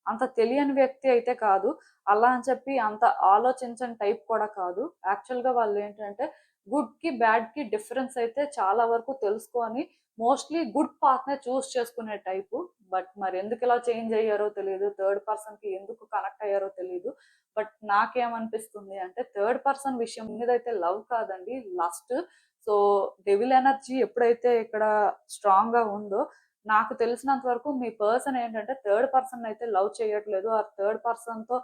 అంత తెలియని వ్యక్తి అయితే కాదు. అలా అని చెప్పి అంత ఆలోచించని టైప్ కూడా కాదు. యాక్చువల్‌గా వాళ్ళేంటంటే గుడ్‌కి, బ్యాడ్‌కి డిఫరెన్స్ అయితే చాలా వరకు తెలుసుకొని మోస్ట్‌లీ గుడ్ పాత్‌నే చూజ్ చేసుకునే టైపు. బట్ మరెందుకిలా చేంజ్ అయ్యారో తెలీదు. థర్డ్ పర్సన్‌కి ఎందుకు కనెక్ట్ అయ్యారో తెలీదు. బట్ నాకేమనిపిస్తుంది అంటే థర్డ్ పర్సన్ విషయం మీదైతే లవ్ కాదండి, లస్ట్. సో, డెవిల్ ఎనర్జీ ఎప్పుడైతే ఇక్కడ స్ట్రాంగ్‌గా ఉందో, నాకు తెలిసినంత వరకు మీ పర్సన్ ఏంటంటే థర్డ్ పర్సన్‌నయితే లవ్ చేయట్లేదు. ఆ థర్డ్ పర్సన్‌తో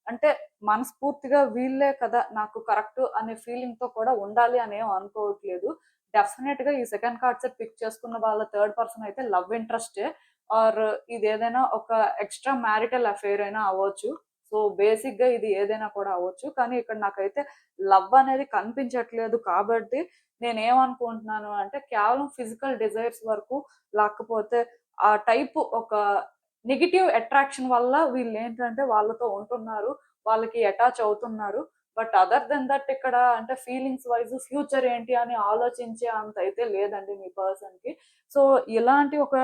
అంటే మనస్ఫూర్తిగా వీళ్ళే కదా నాకు కరెక్ట్ అనే ఫీలింగ్‌తో కూడా ఉండాలి అని ఏం అనుకోవట్లేదు. డెఫినెట్‌గా ఈ సెకండ్ కార్డ్ సెట్ పిక్ చేసుకున్న వాళ్ళ థర్డ్ పర్సన్ అయితే లవ్ ఇంట్రెస్టే. ఆర్ ఇదేదైనా ఒక ఎక్స్‌ట్రా మ్యారిటల్ అఫెయిర్ అయినా అవ్వచ్చు. సో, బేసిక్‌గా ఇది ఏదైనా కూడా అవ్వచ్చు. కానీ ఇక్కడ నాకైతే లవ్ అనేది కనిపించట్లేదు కాబట్టి నేనేమనుకుంటున్నాను అంటే కేవలం ఫిజికల్ డిజైర్స్ వరకు, లేకపోతే ఆ టైపు ఒక నెగెటివ్ అట్రాక్షన్ వల్ల వీళ్ళేంటంటే వాళ్ళతో ఉంటున్నారు. వాళ్ళకి అటాచ్ అవుతున్నారు. బట్ అదర్ దెన్ దట్ ఇక్కడ అంటే ఫీలింగ్స్ వైస్ ఫ్యూచర్ ఏంటి అని ఆలోచించే అంత అయితే లేదండి మీ పర్సన్‌కి. సో, ఇలాంటి ఒక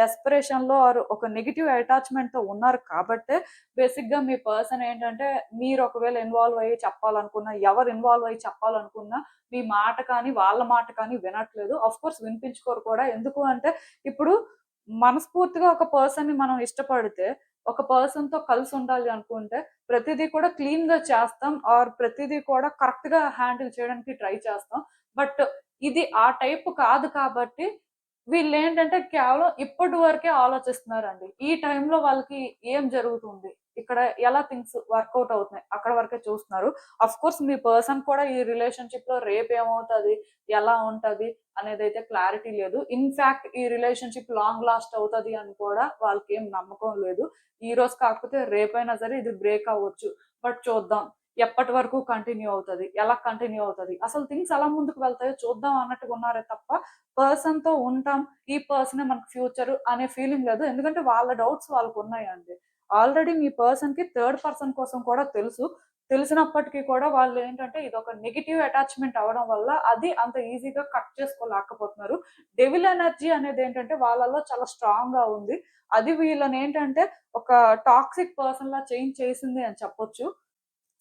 డెస్పరేషన్‌లో ఆర్ ఒక నెగెటివ్ అటాచ్‌మెంట్‌తో ఉన్నారు కాబట్టే బేసిక్‌గా మీ పర్సన్ ఏంటంటే మీరు ఒకవేళ ఇన్వాల్వ్ అయ్యి చెప్పాలనుకున్నా, ఎవరు ఇన్వాల్వ్ అయ్యి చెప్పాలనుకున్నా మీ మాట కానీ, వాళ్ళ మాట కానీ వినట్లేదు. ఆఫ్‌కోర్స్ వినిపించుకోరు కూడా. ఎందుకు అంటే ఇప్పుడు మనస్ఫూర్తిగా ఒక పర్సన్‌ని మనం ఇష్టపడితే, ఒక పర్సన్‌తో కలిసుండాలి అనుకుంటే, ప్రతిదీ కూడా క్లీన్‌గా చేస్తాం. ఆర్ ప్రతిదీ కూడా కరెక్ట్‌గా హ్యాండిల్ చేయడానికి ట్రై చేస్తాం. బట్ ఇది ఆ టైప్ కాదు కాబట్టి, వీళ్ళేంటంటే కేవలం ఇప్పటి వరకే ఆలోచిస్తున్నారండి. ఈ టైంలో వాళ్ళకి ఏం జరుగుతుంది? ఇక్కడ ఎలా థింగ్స్ వర్కౌట్ అవుతున్నాయి? అక్కడ వరకే చూస్తున్నారు. ఆఫ్‌కోర్స్ మీ పర్సన్ కూడా ఈ రిలేషన్‌షిప్‌లో రేపేమవుతది? ఎలా ఉంటది? అనేదైతే క్లారిటీ లేదు. ఇన్‌ఫాక్ట్ ఈ రిలేషన్‌షిప్ లాంగ్ లాస్ట్ అవుతది అని కూడా వాళ్ళకేం నమ్మకం లేదు. ఈరోజు కాకపోతే రేపైనా సరే ఇది బ్రేక్ అవ్వచ్చు. బట్ చూద్దాం. ఎప్పటి వరకు కంటిన్యూ అవుతది? ఎలా కంటిన్యూ అవుతది? అసలు థింగ్స్ ఎలా ముందుకు వెళ్తాయో చూద్దాం అన్నట్టుగా ఉన్నారే తప్ప, పర్సన్‌తో ఉంటాం. ఈ పర్సనే మనకు ఫ్యూచర్ అనే ఫీలింగ్ లేదు. ఎందుకంటే వాళ్ళ డౌట్స్ వాళ్ళకున్నాయండి. ఆల్రెడీ మీ పర్సన్‌కి థర్డ్ పర్సన్ కోసం కూడా తెలుసు. తెలిసినప్పటికీ కూడా వాళ్ళేంటంటే ఇదొక నెగెటివ్ అటాచ్‌మెంట్ అవ్వడం వల్ల అది అంత ఈజీగా కట్ చేసుకోలేకపోతున్నారు. డెవిల్ ఎనర్జీ అనేదేంటంటే వాళ్ళలో చాలా స్ట్రాంగ్‌గా ఉంది. అది వీళ్ళనేంటంటే ఒక టాక్సిక్ పర్సన్‌లా చేంజ్ చేసింది అని చెప్పొచ్చు.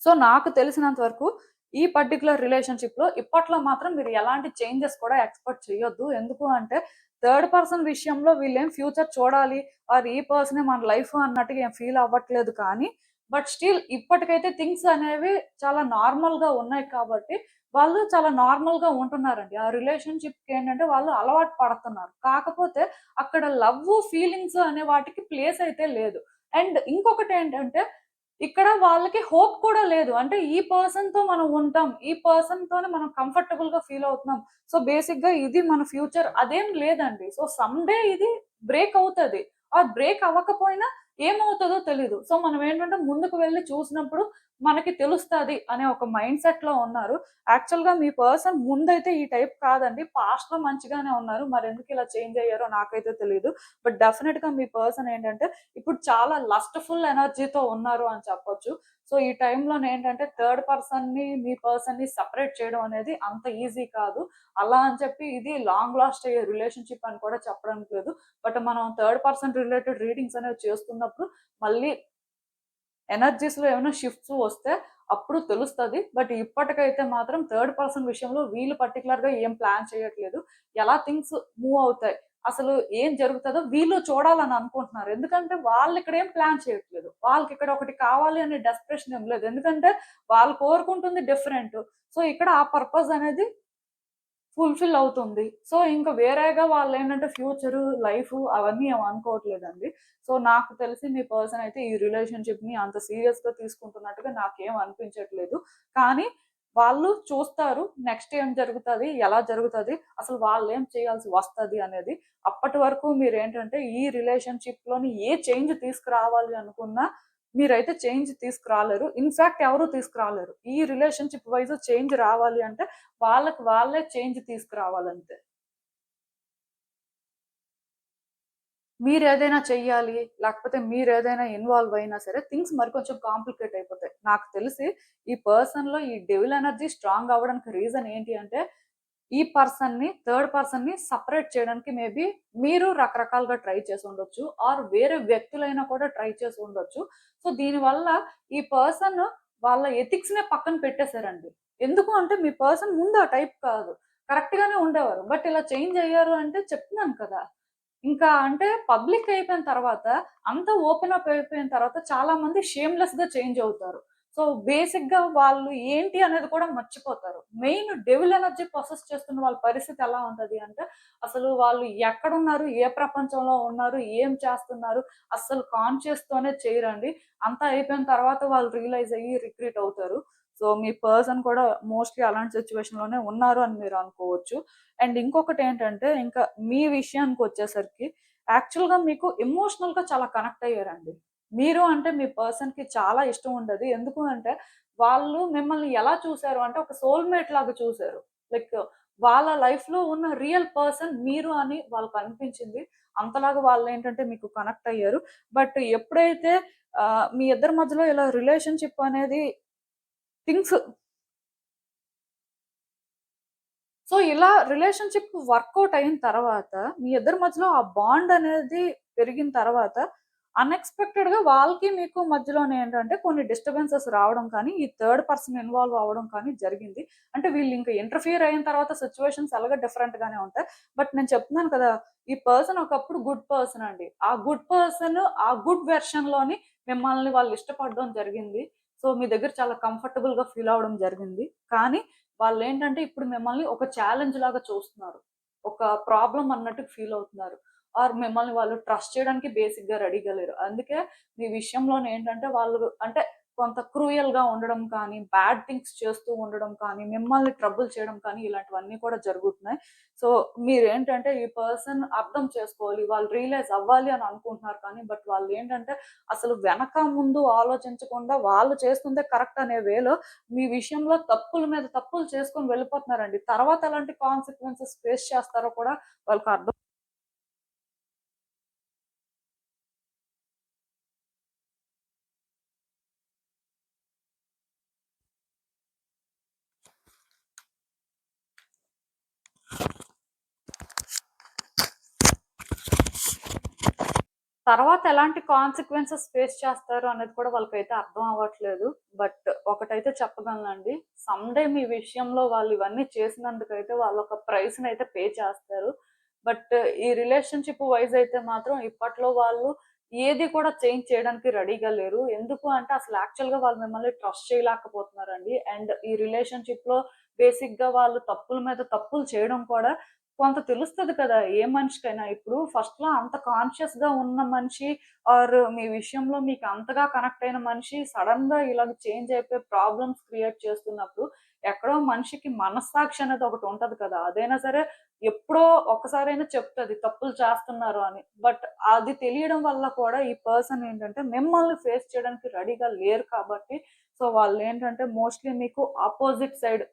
సో, నాకు తెలిసినంత వరకు ఈ పర్టికులర్ రిలేషన్షిప్ లో ఇప్పట్లో మాత్రం మీరు ఎలాంటి చేంజెస్ కూడా ఎక్స్పెక్ట్ చేయొద్దు. ఎందుకు అంటే థర్డ్ పర్సన్ విషయంలో వీళ్ళేం ఫ్యూచర్ చూడాలి ఆర్ ఈ పర్సనే మన లైఫ్ అన్నట్టుగా ఏం ఫీల్ అవ్వట్లేదు. కానీ బట్ స్టిల్ ఇప్పటికైతే థింగ్స్ అనేవి చాలా నార్మల్ గా ఉన్నాయి కాబట్టి వాళ్ళు చాలా నార్మల్ గా ఉంటున్నారండి. ఆ రిలేషన్షిప్ కి ఏంటంటే వాళ్ళు అలవాటు పడుతున్నారు. కాకపోతే అక్కడ లవ్ ఫీలింగ్స్ అనే వాటికి ప్లేస్ అయితే లేదు. అండ్ ఇంకొకటి ఏంటంటే ఇక్కడ వాళ్ళకి హోప్ కూడా లేదు. అంటే ఈ పర్సన్‌తో మనం ఉంటాం. ఈ పర్సన్‌తోనే మనం కంఫర్టబుల్‌గా ఫీల్ అవుతున్నాం. సో, బేసిక్‌గా ఇది మన ఫ్యూచర్ అదేం లేదండి. సో, సమ్ డే ఇది బ్రేక్ అవుతది. బ్రేక్ అవ్వకపోయినా ఏమవుతదో తెలీదు. సో, మనం ఏంటంటే ముందుకు వెళ్లి చూసినప్పుడు మనకి తెలుస్తది అనే ఒక మైండ్ సెట్‌లో ఉన్నారు. యాక్చువల్‌గా మీ పర్సన్ ముందైతే ఈ టైప్ కాదండి. పాస్ట్‌లో మంచిగానే ఉన్నారు. మరెందుకు ఇలా చేంజ్ అయ్యారో నాకైతే తెలీదు. బట్ డెఫినిట్‌గా మీ పర్సన్ ఏంటంటే ఇప్పుడు చాలా లస్ట్‌ఫుల్ ఎనర్జీతో ఉన్నారు అని చెప్పొచ్చు. సో, ఈ టైంలోనేంటంటే థర్డ్ పర్సన్‌ని, మీ పర్సన్‌ని సెపరేట్ చేయడం అనేది అంత ఈజీ కాదు. అలా అని చెప్పి ఇది లాంగ్ లాస్ట్ అయ్యే రిలేషన్‌షిప్ అని కూడా చెప్పడానికి లేదు. బట్ మనం థర్డ్ పర్సన్ రిలేటెడ్ రీడింగ్స్ అనేవి చేస్తున్నప్పుడు మళ్ళీ ఎనర్జీస్‌లో ఏమైనా షిఫ్ట్స్ వస్తే అప్పుడు తెలుస్తది. బట్ ఇప్పటికైతే మాత్రం థర్డ్ పర్సన్ విషయంలో వీళ్ళు పర్టిక్యులర్‌గా ఏం ప్లాన్ చేయట్లేదు. ఎలా థింగ్స్ మూవ్ అవుతాయి, అసలు ఏం జరుగుతదో వీళ్ళు చూడాలని అనుకుంటున్నారు. ఎందుకంటే వాళ్ళిక్కడ ఏం ప్లాన్ చేయట్లేదు. వాళ్ళకిక్కడ ఒకటి కావాలి అనే డెస్పరేషన్ ఏం లేదు. ఎందుకంటే వాళ్ళు కోరుకుంటుంది డిఫరెంట్. సో, ఇక్కడ ఆ పర్పస్ అనేది ఫుల్‌ఫిల్ అవుతుంది. సో, ఇంక వేరేగా వాళ్ళేంటంటే ఫ్యూచరు, లైఫు అవన్నీ ఏమి అనుకోవట్లేదండి. సో, నాకు తెలిసి మీ పర్సన్ అయితే ఈ రిలేషన్‌షిప్‌ని అంత సీరియస్‌గా తీసుకుంటున్నట్టుగా నాకేం అనిపించట్లేదు. కానీ వాళ్ళు చూస్తారు నెక్స్ట్ ఏం జరుగుతది, ఎలా జరుగుతది, అసలు వాళ్ళేం చేయాల్సి వస్తది అనేది. అప్పటి వరకు మీరేంటంటే ఈ రిలేషన్‌షిప్‌లోని ఏ చేంజ్ తీసుకురావాలి అనుకున్నా మీరైతే చేంజ్ తీసుకురాలేరు. ఇన్‌ఫాక్ట్ ఎవరు తీసుకురాలేరు. ఈ రిలేషన్‌షిప్ వైస్ చేంజ్ రావాలి అంటే వాళ్ళకి వాళ్ళే చేంజ్ తీసుకురావాలంతే. మీరేదైనా చెయ్యాలి, లేకపోతే మీరేదైనా ఇన్వాల్వ్ అయినా సరే థింగ్స్ మరికొంచెం కాంప్లికేట్ అయిపోతాయి. నాకు తెలిసి ఈ పర్సన్‌లో ఈ డెవిల్ ఎనర్జీ స్ట్రాంగ్ అవ్వడానికి రీజన్ ఏంటి అంటే, ఈ పర్సన్‌ని, థర్డ్ పర్సన్‌ని సెపరేట్ చేయడానికి మేబీ మీరు రకరకాలుగా ట్రై చేసుండొచ్చు. ఆర్ వేరే వ్యక్తులైనా కూడా ట్రై చేసి ఉండొచ్చు. సో, దీనివల్ల ఈ పర్సన్ వాళ్ళ ఎథిక్స్‌నే పక్కన పెట్టేసారండి. ఎందుకు అంటే మీ పర్సన్ ముందు ఆ టైప్ కాదు. కరెక్ట్ గానే ఉండేవారు. బట్ ఇలా చేంజ్ అయ్యారు అంటే చెప్తున్నాను కదా! ఇంకా అంటే పబ్లిక్ అయిపోయిన తర్వాత, అంతా ఓపెన్ అప్ అయిపోయిన తర్వాత చాలా మంది షేమ్‌లెస్‌గా చేంజ్ అవుతారు. సో, బేసిక్‌గా వాళ్ళు ఏంటి అనేది కూడా మర్చిపోతారు. మెయిన్ డెవిల్ ఎనర్జీ పొసెస్ చేస్తున్న వాళ్ళ పరిస్థితి ఎలా ఉంటది అంటే, అసలు వాళ్ళు ఎక్కడున్నారు? ఏ ప్రపంచంలో ఉన్నారు? ఏం చేస్తున్నారు? అస్సలు కాన్షియస్‌తోనే చేయరండి. అంతా అయిపోయిన తర్వాత వాళ్ళు రియలైజ్ అయ్యి రిగ్రెట్ అవుతారు. సో, మీ పర్సన్ కూడా మోస్ట్‌లీ అలాంటి సిట్యుయేషన్‌లోనే ఉన్నారు అని మీరు అనుకోవచ్చు. అండ్ ఇంకొకటేంటంటే, ఇంకా మీ విషయానికొచ్చేసరికి యాక్చువల్‌గా మీకు ఎమోషనల్‌గా చాలా కనెక్ట్ అయ్యారండి. మీరు అంటే మీ పర్సన్‌కి చాలా ఇష్టం ఉండేది. ఎందుకు అంటే, వాళ్ళు మిమ్మల్ని ఎలా చూసారు అంటే, ఒక సోల్‌మేట్ లాగా చూసారు. లైక్ వాళ్ళ లైఫ్‌లో ఉన్న రియల్ పర్సన్ మీరు అని వాళ్ళకనిపించింది. అంతలాగా వాళ్ళేంటంటే మీకు కనెక్ట్ అయ్యారు. బట్ ఎప్పుడైతే మీ ఇద్దరి మధ్యలో ఇలా రిలేషన్‌షిప్ అనేది థింగ్స్ సో, ఇలా రిలేషన్‌షిప్ వర్కౌట్ అయిన తర్వాత, మీ ఇద్దరి మధ్యలో ఆ బాండ్ అనేది పెరిగిన తర్వాత, అన్‌ఎక్స్‌పెక్టెడ్‌గా వాళ్ళకి, మీకు మధ్యలోనేంటంటే కొన్ని డిస్టర్బెన్సెస్ రావడం కానీ, ఈ థర్డ్ పర్సన్ ఇన్వాల్వ్ అవ్వడం కానీ జరిగింది. అంటే వీళ్ళింక ఇంటర్‌ఫియర్ అయిన తర్వాత సిట్యుయేషన్స్ ఎలాగో డిఫరెంట్‌గానే ఉంటాయి. బట్ నేను చెప్తున్నాను కదా! ఈ పర్సన్ ఒకప్పుడు గుడ్ పర్సన్ అండి. ఆ గుడ్ పర్సన్ ఆ గుడ్ వెర్షన్‌లోని మిమ్మల్ని వాళ్ళు ఇష్టపడడం జరిగింది. సో, మీ దగ్గర చాలా కంఫర్టబుల్‌గా ఫీల్ అవ్వడం జరిగింది. కానీ వాళ్ళేంటంటే ఇప్పుడు మిమ్మల్ని ఒక ఛాలెంజ్ లాగా చూస్తున్నారు. ఒక ప్రాబ్లమ్ అన్నట్టు ఫీల్ అవుతున్నారు. ఆర్ మిమ్మల్ని వాళ్ళు ట్రస్ట్ చేయడానికి బేసిక్‌గా రెడీగా లేరు. అందుకే మీ విషయంలోనేంటంటే వాళ్ళు అంటే కొంత క్రూయల్‌గా ఉండడం కానీ, బ్యాడ్ థింగ్స్ చేస్తూ ఉండడం కానీ, మిమ్మల్ని ట్రబుల్ చేయడం కానీ ఇలాంటివన్నీ కూడా జరుగుతున్నాయి. సో, మీరేంటంటే ఈ పర్సన్ అర్థం చేసుకోవాలి. వాళ్ళు రియలైజ్ అవ్వాలి అని అనుకుంటున్నారు కానీ, బట్ వాళ్ళేంటంటే అసలు వెనక ముందు ఆలోచించకుండా వాళ్ళు చేస్తుందే కరెక్ట్ అనే వేలో మీ విషయంలో తప్పుల మీద తప్పులు చేసుకొని వెళ్ళిపోతున్నారండి. తర్వాత ఎలాంటి కాన్సిక్వెన్సెస్ ఫేస్ చేస్తారో కూడా వాళ్ళకి అర్థం తర్వాత ఎలాంటి కాన్సిక్వెన్సెస్ ఫేస్ చేస్తారు అనేది కూడా వాళ్ళకైతే అర్థం అవ్వట్లేదు. బట్ ఒకటైతే చెప్పగలనండి. సమ్‌డే మీ విషయంలో వాళ్ళు ఇవన్నీ చేసినందుకైతే వాళ్ళొక ప్రైస్‌నైతే పే చేస్తారు. బట్ ఈ రిలేషన్‌షిప్ వైస్ అయితే మాత్రం ఇప్పట్లో వాళ్ళు ఏది కూడా చేంజ్ చేయడానికి రెడీగా లేరు. ఎందుకు అంటే అసలు యాక్చువల్‌గా వాళ్ళు మిమ్మల్ని ట్రస్ట్ చేయలేకపోతున్నారండి. అండ్ ఈ రిలేషన్‌షిప్‌లో బేసిక్‌గా వాళ్ళు తప్పుల మీద తప్పులు చేయడం కూడా కొంత తెలుస్తది కదా! ఏ మనిషికైనా. ఇప్పుడు ఫస్ట్‌లో అంత కాన్షియస్‌గా ఉన్న మనిషి ఆర్ మీ విషయంలో మీకు అంతగా కనెక్ట్ అయిన మనిషి సడెన్‌గా ఇలాగ చేంజ్ అయిపోయి ప్రాబ్లమ్స్ క్రియేట్ చేస్తున్నప్పుడు ఎక్కడో మనిషికి మనస్సాక్షి అనేది ఒకటి ఉంటది కదా! అదైనా సరే ఎప్పుడో ఒక్కసారైనా చెప్తది తప్పులు చేస్తున్నారు అని. బట్ అది తెలియడం వల్ల కూడా ఈ పర్సన్ ఏంటంటే మిమ్మల్ని ఫేస్ చేయడానికి రెడీగా లేరు కాబట్టి సో వాళ్ళేంటంటే మోస్ట్‌లీ మీకు అపోజిట్ సైడ్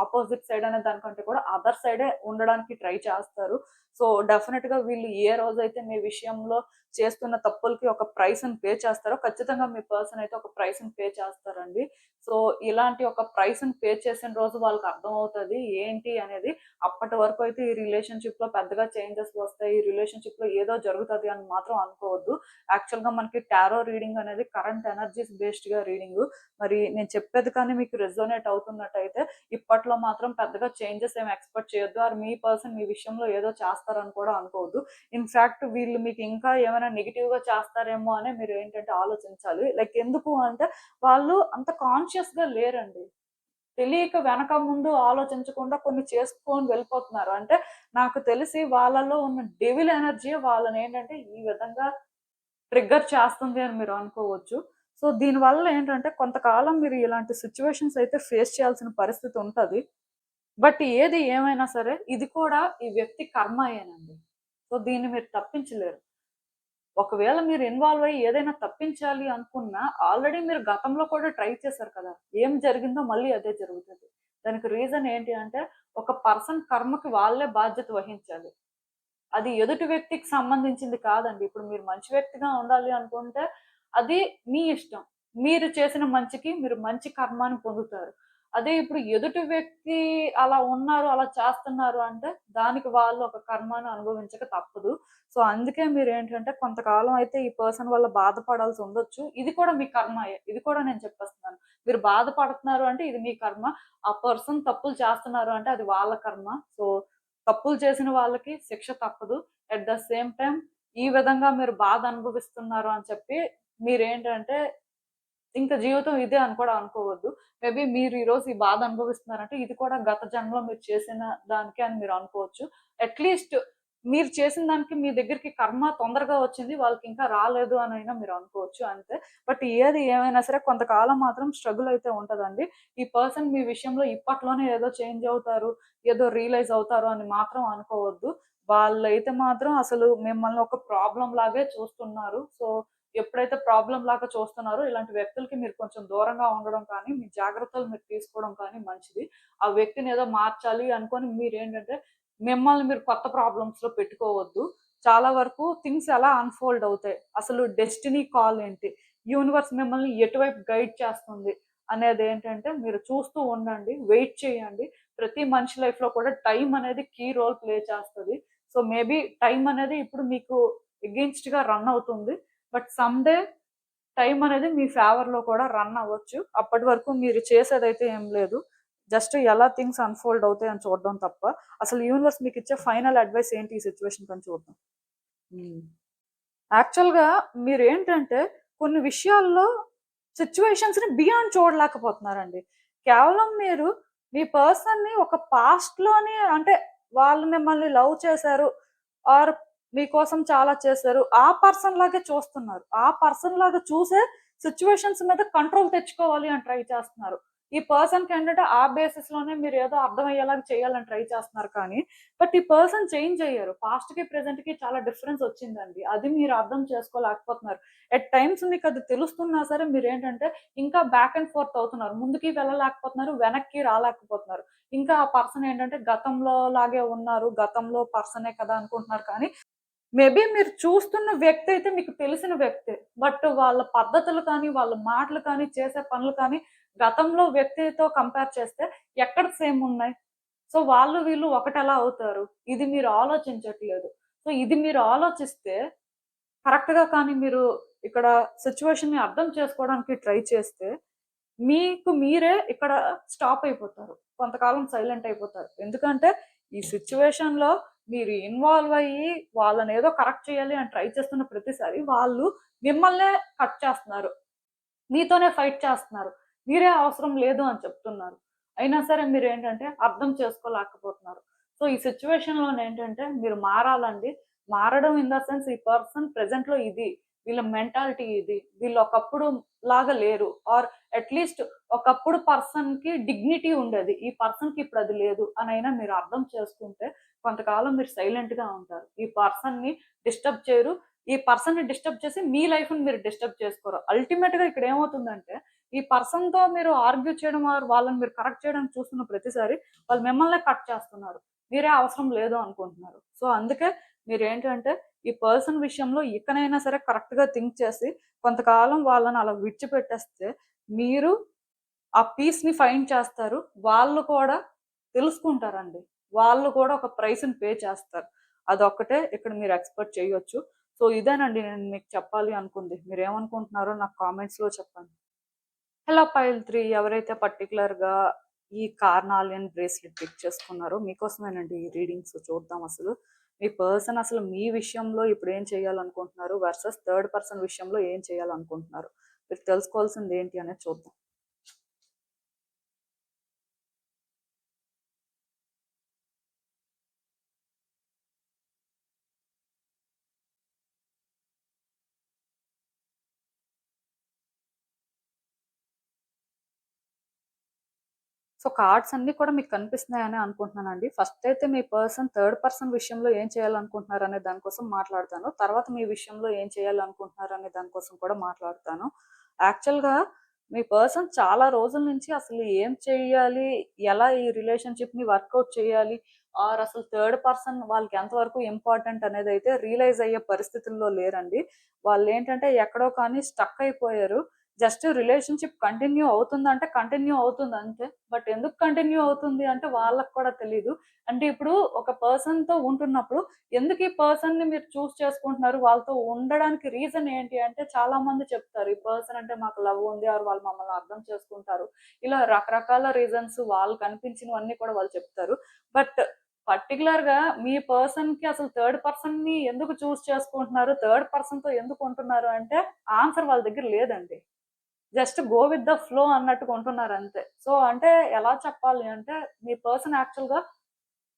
అపోజిట్ సైడ్ అనే దానికంటే కూడా అదర్ సైడే ఉండడానికి ట్రై చేస్తారు. సో డెఫినిట్‌గా వీళ్ళు ఏ రోజైతే మీ విషయంలో చేస్తున్న తప్పులకి ఒక ప్రైస్‌ని పే చేస్తారో ఖచ్చితంగా మీ పర్సన్ అయితే ఒక ప్రైస్‌ని పే చేస్తారండి. సో ఇలాంటి ఒక ప్రైస్‌ని పే చేసిన రోజు వాళ్ళకి అర్థమవుతది ఏంటి అనేది. అప్పటి వరకు అయితే ఈ రిలేషన్‌షిప్‌లో పెద్దగా చేంజెస్ వస్తాయి. ఈ రిలేషన్‌షిప్‌లో ఏదో జరుగుతది అని మాత్రం అనుకోవద్దు. యాక్చువల్‌గా మనకి టారో రీడింగ్ అనేది కరెంట్ ఎనర్జీస్ బేస్డ్‌గా రీడింగు. మరి నేను చెప్పేది కానీ మీకు రెసొనేట్ అవుతున్నట్టయితే ఇప్పట్లో మాత్రం పెద్దగా చేంజెస్ ఏమి ఎక్స్‌పెక్ట్ చేయొద్దు. ఆర్ మీ పర్సన్ మీ విషయంలో ఏదో చేస్తారని కూడా అనుకోవద్దు. ఇన్‌ఫాక్ట్ వీళ్ళు మీకు ఇంకా ఏమైనా నెగెటివ్‌గా చేస్తారేమో అని మీరేంటంటే ఆలోచించాలి. లైక్ ఎందుకు అంటే వాళ్ళు అంత కాన్షియస్‌గా లేరండి. తెలియక వెనక ముందు ఆలోచించకుండా కొన్ని చేసుకొని వెళ్ళిపోతున్నారు. అంటే నాకు తెలిసి వాళ్ళలో ఉన్న డెవిల్ ఎనర్జీ వాళ్ళనేంటంటే ఈ విధంగా ట్రిగ్గర్ చేస్తుంది అని మీరు అనుకోవచ్చు. సో దీనివల్ల ఏంటంటే కొంతకాలం మీరు ఇలాంటి సిట్యుయేషన్స్ అయితే ఫేస్ చేయాల్సిన పరిస్థితి ఉంటది. బట్ ఏది ఏమైనా సరే ఇది కూడా ఈ వ్యక్తి కర్మయేనండి. సో దీన్ని మీరు తప్పించలేరు. ఒకవేళ మీరు ఇన్వాల్వ్ అయ్యి ఏదైనా తప్పించాలి అనుకున్నా, ఆల్రెడీ మీరు గతంలో కూడా ట్రై చేశారు కదా! ఏం జరిగిందో మళ్ళీ అదే జరుగుతది. దానికి రీజన్ ఏంటి అంటే, ఒక పర్సన్ కర్మకి వాళ్ళే బాధ్యత వహించాలి. అది ఎదుటి వ్యక్తికి సంబంధించింది కాదండి. ఇప్పుడు మీరు మంచి వ్యక్తిగా ఉండాలి అనుకుంటే, అది మీ ఇష్టం. మీరు చేసిన మంచికి మీరు మంచి కర్మని పొందుతారు. అదే ఇప్పుడు ఎదుటి వ్యక్తి అలా ఉన్నారు, అలా చేస్తున్నారు అంటే, దానికి వాళ్ళు ఒక కర్మను అనుభవించక తప్పదు. సో, అందుకే మీరేంటంటే కొంతకాలం అయితే ఈ పర్సన్ వల్ల బాధపడాల్సి ఉండొచ్చు. ఇది కూడా మీ కర్మయే. ఇది కూడా నేను చెప్పేస్తున్నాను. మీరు బాధపడుతున్నారు అంటే ఇది మీ కర్మ. ఆ పర్సన్ తప్పులు చేస్తున్నారు అంటే అది వాళ్ళ కర్మ. సో తప్పులు చేసిన వాళ్ళకి శిక్ష తప్పదు. ఎట్ ద సేమ్ టైమ్ ఈ విధంగా మీరు బాధ అనుభవిస్తున్నారు అని చెప్పి మీరేంటంటే ఇంక జీవితం ఇదే అని కూడా అనుకోవద్దు. మేబీ మీరు ఈరోజు ఈ బాధ అనుభవిస్తున్నారంటే ఇది కూడా గత జన్మలో మీరు చేసిన దానికే అని మీరు అనుకోవచ్చు. అట్‌లీస్ట్ మీరు చేసిన దానికి మీ దగ్గరికి కర్మ తొందరగా వచ్చింది. వాళ్ళకింకా రాలేదు అనైనా మీరు అనుకోవచ్చు అంతే. బట్ ఏది ఏమైనా సరే కొంతకాలం మాత్రం స్ట్రగుల్ అయితే ఉంటదండి. ఈ పర్సన్ మీ విషయంలో ఇప్పట్లోనే ఏదో చేంజ్ అవుతారు, ఏదో రియలైజ్ అవుతారు అని మాత్రం అనుకోవద్దు. వాళ్ళైతే మాత్రం అసలు మిమ్మల్ని ఒక ప్రాబ్లమ్ లాగే చూస్తున్నారు. సో ఎప్పుడైతే ప్రాబ్లమ్ లాగా చూస్తున్నారో ఇలాంటి వ్యక్తులకి మీరు కొంచెం దూరంగా ఉండడం కానీ, మీ జాగ్రత్తలు మీరు తీసుకోవడం కానీ మంచిది. ఆ వ్యక్తిని ఏదో మార్చాలి అనుకోని మీరేంటంటే, మిమ్మల్ని మీరు కొత్త ప్రాబ్లమ్స్‌లో పెట్టుకోవద్దు. చాలా వరకు థింగ్స్ ఎలా అన్‌ఫోల్డ్ అవుతాయి. అసలు డెస్టినీ కాల్ ఏంటి? యూనివర్స్ మిమ్మల్ని ఎటువైపు గైడ్ చేస్తుంది అనేదేంటంటే మీరు చూస్తూ ఉండండి. వెయిట్ చేయండి. ప్రతి మనిషి లైఫ్‌లో కూడా టైం అనేది కీ రోల్ ప్లే చేస్తది. సో, మేబీ టైం అనేది ఇప్పుడు మీకు ఎగెయిన్స్ట్‌గా రన్ అవుతుంది. బట్ సమ్ డే టైమ్ అనేది మీ ఫేవర్‌లో కూడా రన్ అవ్వచ్చు. అప్పటి వరకు మీరు చేసేదైతే ఏం లేదు. జస్ట్ ఎలా థింగ్స్ అన్‌ఫోల్డ్ అవుతాయని చూడడం తప్ప. అసలు యూనివర్స్ మీకిచ్చే ఫైనల్ అడ్వైస్ ఏంటి ఈ సిట్యుయేషన్‌కని చూద్దాం. హ్మ్. యాక్చువల్‌గా మీరేంటంటే కొన్ని విషయాల్లో సిట్యుయేషన్స్‌ని బియాండ్ చూడలేకపోతున్నారండి. కేవలం మీరు మీ పర్సన్‌ని ఒక పాస్ట్‌లోని అంటే వాళ్ళు మిమ్మల్ని లవ్ చేశారు ఆర్ మీకోసం చాలా చేశారు. ఆ పర్సన్ లాగే చూస్తున్నారు. ఆ పర్సన్ లాగా చూసే సిట్యుయేషన్స్ మీద కంట్రోల్ తెచ్చుకోవాలి అని ట్రై చేస్తున్నారు. ఈ పర్సన్‌కేంటంటే ఆ బేసిస్‌లోనే మీరేదో అర్థమయ్యేలాగా చేయాలని ట్రై చేస్తున్నారు కానీ, బట్ ఈ పర్సన్ చేంజ్ అయ్యారు. పాస్ట్‌కి, ప్రెజెంట్‌కి చాలా డిఫరెన్స్ వచ్చిందండి. అది మీరు అర్థం చేసుకోలేకపోతున్నారు. ఎట్ టైమ్స్ మీకది తెలుస్తున్నా సరే మీరేంటంటే ఇంకా బ్యాక్ అండ్ ఫోర్త్ అవుతున్నారు. ముందుకి వెళ్ళలేకపోతున్నారు, వెనక్కి రాలేకపోతున్నారు. ఇంకా ఆ పర్సన్ ఏంటంటే గతంలో లాగే ఉన్నారు. గతంలో పర్సనే కదా అనుకుంటున్నారు కానీ మేబీ మీరు చూస్తున్న వ్యక్తి అయితే మీకు తెలిసిన వ్యక్తే. బట్ వాళ్ళ పద్ధతులు కానీ, వాళ్ళ మాటలు కానీ, చేసే పనులు కానీ గతంలో వ్యక్తితో కంపేర్ చేస్తే ఎక్కడ సేమ్ ఉన్నాయి? సో, వాళ్ళు వీళ్ళు ఒకటెలా అవుతారు? ఇది మీరు ఆలోచించట్లేదు. సో, ఇది మీరు ఆలోచిస్తే కరెక్ట్‌గా కానీ మీరు ఇక్కడ సిట్యుయేషన్‌ని అర్థం చేసుకోవడానికి ట్రై చేస్తే మీకు మీరే ఇక్కడ స్టాప్ అయిపోతారు. కొంతకాలం సైలెంట్ అయిపోతారు. ఎందుకంటే ఈ సిట్యుయేషన్‌లో మీరు ఇన్వాల్వ్ అయ్యి వాళ్ళనేదో కరెక్ట్ చేయాలి అని ట్రై చేస్తున్న ప్రతిసారి వాళ్ళు మిమ్మల్నే కట్ చేస్తున్నారు. మీతోనే ఫైట్ చేస్తున్నారు. మీరే అవసరం లేదు అని చెప్తున్నారు. అయినా సరే మీరేంటంటే అర్థం చేసుకోలేకపోతున్నారు. సో, ఈ సిట్యుయేషన్‌లోనేంటంటే మీరు మారాలండి. మారడం ఇన్ ద సెన్స్ ఈ పర్సన్ ప్రెజెంట్‌లో ఇది. వీళ్ళ మెంటాలిటీ ఇది. వీళ్ళు ఒకప్పుడు లాగా లేరు. ఆర్ అట్‌లీస్ట్ ఒకప్పుడు పర్సన్‌కి డిగ్నిటీ ఉండేది. ఈ పర్సన్‌కి ఇప్పుడు అది లేదు అనైనా మీరు అర్థం చేసుకుంటే కొంతకాలం మీరు సైలెంట్‌గా ఉంటారు. ఈ పర్సన్‌ని డిస్టర్బ్ చేయరు. ఈ పర్సన్‌ని డిస్టర్బ్ చేసి మీ లైఫ్‌ని మీరు డిస్టర్బ్ చేసుకోరు. అల్టిమేట్‌గా ఇక్కడ ఏమవుతుందంటే, ఈ పర్సన్‌తో మీరు ఆర్గ్యూ చేయడం ఆర్ వాళ్ళని మీరు కరెక్ట్ చేయడానికి చూస్తున్న ప్రతిసారి వాళ్ళు మిమ్మల్నే కట్ చేస్తున్నారు. మీరే అవసరం లేదు అనుకుంటున్నారు. సో, అందుకే మీరేంటంటే ఈ పర్సన్ విషయంలో ఇకనైనా సరే కరెక్ట్‌గా థింక్ చేసి కొంతకాలం వాళ్ళని అలా విడిచిపెట్టేస్తే మీరు ఆ పీస్‌ని ఫైండ్ చేస్తారు. వాళ్ళు కూడా తెలుసుకుంటారండి. వాళ్ళు కూడా ఒక ప్రైస్‌ని పే చేస్తారు. అదొక్కటే ఇక్కడ మీరు ఎక్స్‌పెక్ట్ చేయొచ్చు. సో, ఇదేనండి నేను మీకు చెప్పాలి అనుకుంది. మీరేమనుకుంటున్నారో నాకు కామెంట్స్‌లో చెప్పండి. హెలో పైల్ 3 ఎవరైతే పర్టిక్యులర్‌గా ఈ కార్నాలియన్ బ్రేస్‌లెట్ పిక్ చేసుకున్నారో మీకోసమేనండి ఈ రీడింగ్స్ చూద్దాం అసలు. మీ పర్సన్ అసలు మీ విషయంలో ఇప్పుడు ఏం చేయాలనుకుంటున్నారు వర్సెస్ థర్డ్ పర్సన్ విషయంలో ఏం చేయాలనుకుంటున్నారు. మీరు తెలుసుకోవాల్సింది ఏంటి అనేది చూద్దాం. సో, కార్డ్స్ అన్నీ కూడా మీకు కనిపిస్తున్నాయనే అనుకుంటున్నానండి. ఫస్ట్ అయితే మీ పర్సన్ థర్డ్ పర్సన్ విషయంలో ఏం చేయాలనుకుంటున్నారనే దాని కోసం మాట్లాడతాను. తర్వాత మీ విషయంలో ఏం చేయాలనుకుంటున్నారనే దాని కోసం కూడా మాట్లాడతాను. యాక్చువల్‌గా మీ పర్సన్ చాలా రోజుల నుంచి అసలు ఏం చేయాలి? ఎలా ఈ రిలేషన్‌షిప్‌ని వర్కౌట్ చేయాలి? ఆర్ అసలు థర్డ్ పర్సన్ వాళ్ళకి ఎంతవరకు ఇంపార్టెంట్ అనేదైతే రియలైజ్ అయ్యే పరిస్థితుల్లో లేరండి. వాళ్ళేంటంటే ఎక్కడో కానీ స్టక్ అయిపోయారు. జస్ట్ రిలేషన్‌షిప్ కంటిన్యూ అవుతుందంటే కంటిన్యూ అవుతుంది అంతే. బట్ ఎందుకు కంటిన్యూ అవుతుంది అంటే వాళ్ళకి కూడా తెలీదు. అంటే ఇప్పుడు ఒక పర్సన్‌తో ఉంటున్నప్పుడు ఎందుకు ఈ పర్సన్‌ని మీరు చూజ్ చేసుకుంటున్నారు? వాళ్ళతో ఉండడానికి రీజన్ ఏంటి అంటే చాలా మంది చెప్తారు. ఈ పర్సన్ అంటే మాకు లవ్ ఉంది ఆర్ వాళ్ళు మమ్మల్ని అర్థం చేసుకుంటారు. ఇలా రకరకాల రీజన్స్ వాళ్ళకి అనిపించినవన్నీ కూడా వాళ్ళు చెప్తారు. బట్ పర్టిక్యులర్‌గా మీ పర్సన్‌కి అసలు థర్డ్ పర్సన్‌ని ఎందుకు చూజ్ చేసుకుంటున్నారు? థర్డ్ పర్సన్‌తో ఎందుకు ఉంటున్నారు అంటే ఆన్సర్ వాళ్ళ దగ్గర లేదండి. Just go with the flow అన్నట్టుగా ఉంటున్నారంతే. సో, అంటే ఎలా చెప్పాలి అంటే, మీ పర్సన్ యాక్చువల్‌గా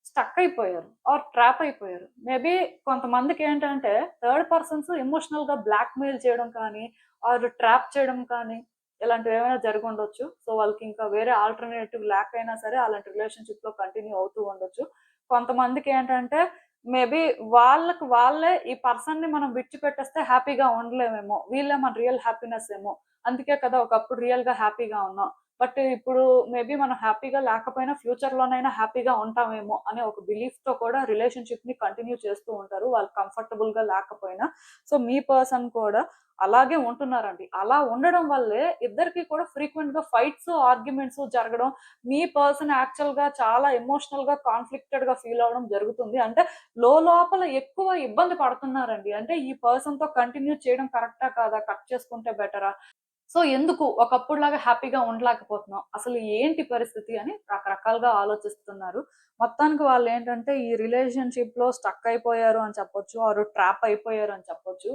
స్టక్ అయిపోయారు. ఆర్ ట్రాప్ అయిపోయారు. మేబీ కొంతమందికేంటంటే, థర్డ్ పర్సన్స్ ఎమోషనల్‌గా బ్లాక్‌మెయిల్ చేయడం కానీ, ఆర్ ట్రాప్ చేయడం కానీ, ఇలాంటివేమైనా జరిగుండొచ్చు. సో, వాళ్ళకింకా వేరే ఆల్టర్‌నేటివ్ లేకైనా సరే, అలాంటి రిలేషన్‌షిప్‌లో కంటిన్యూ అవుతూ ఉండొచ్చు. కొంతమందికేంటంటే, మేబీ వాళ్ళకి వాళ్ళే ఈ పర్సన్‌ని మనం విడిచిపెట్టేస్తే హ్యాపీగా ఉండలేమేమో! వీళ్ళే మన రియల్ హ్యాపీనెస్ ఏమో! అందుకే కదా ఒకప్పుడు రియల్‌గా హ్యాపీగా ఉన్నాం. బట్ ఇప్పుడు మేబీ మనం హ్యాపీగా లేకపోయినా ఫ్యూచర్‌లోనైనా హ్యాపీగా ఉంటామేమో అనే ఒక బిలీఫ్‌తో కూడా రిలేషన్‌షిప్‌ని కంటిన్యూ చేస్తూ ఉంటారు. వాళ్ళు కంఫర్టబుల్‌గా లేకపోయినా. సో, మీ పర్సన్ కూడా అలాగే ఉంటున్నారండి. అలా ఉండడం వల్లే ఇద్దరికీ కూడా ఫ్రీక్వెంట్‌గా ఫైట్స్, ఆర్గ్యుమెంట్స్ జరగడం, మీ పర్సన్ యాక్చువల్‌గా చాలా ఎమోషనల్‌గా కాన్‌ఫ్లిక్టెడ్‌గా ఫీల్ అవ్వడం జరుగుతుంది. అంటే లోపల ఎక్కువ ఇబ్బంది పడుతున్నారండి. అంటే ఈ పర్సన్‌తో కంటిన్యూ చేయడం కరెక్టా కాదా? కట్ చేసుకుంటే బెటరా? సో, ఎందుకు ఒకప్పుడులాగా హ్యాపీగా ఉండలేకపోతున్నాం? అసలు ఏంటి పరిస్థితి అని రకరకాలుగా ఆలోచిస్తున్నారు. మొత్తానికి వాళ్ళేంటంటే ఈ రిలేషన్‌షిప్‌లో స్టక్ అయిపోయారు అని చెప్పొచ్చు. ఆర్ ట్రాప్ అయిపోయారు అని చెప్పొచ్చు.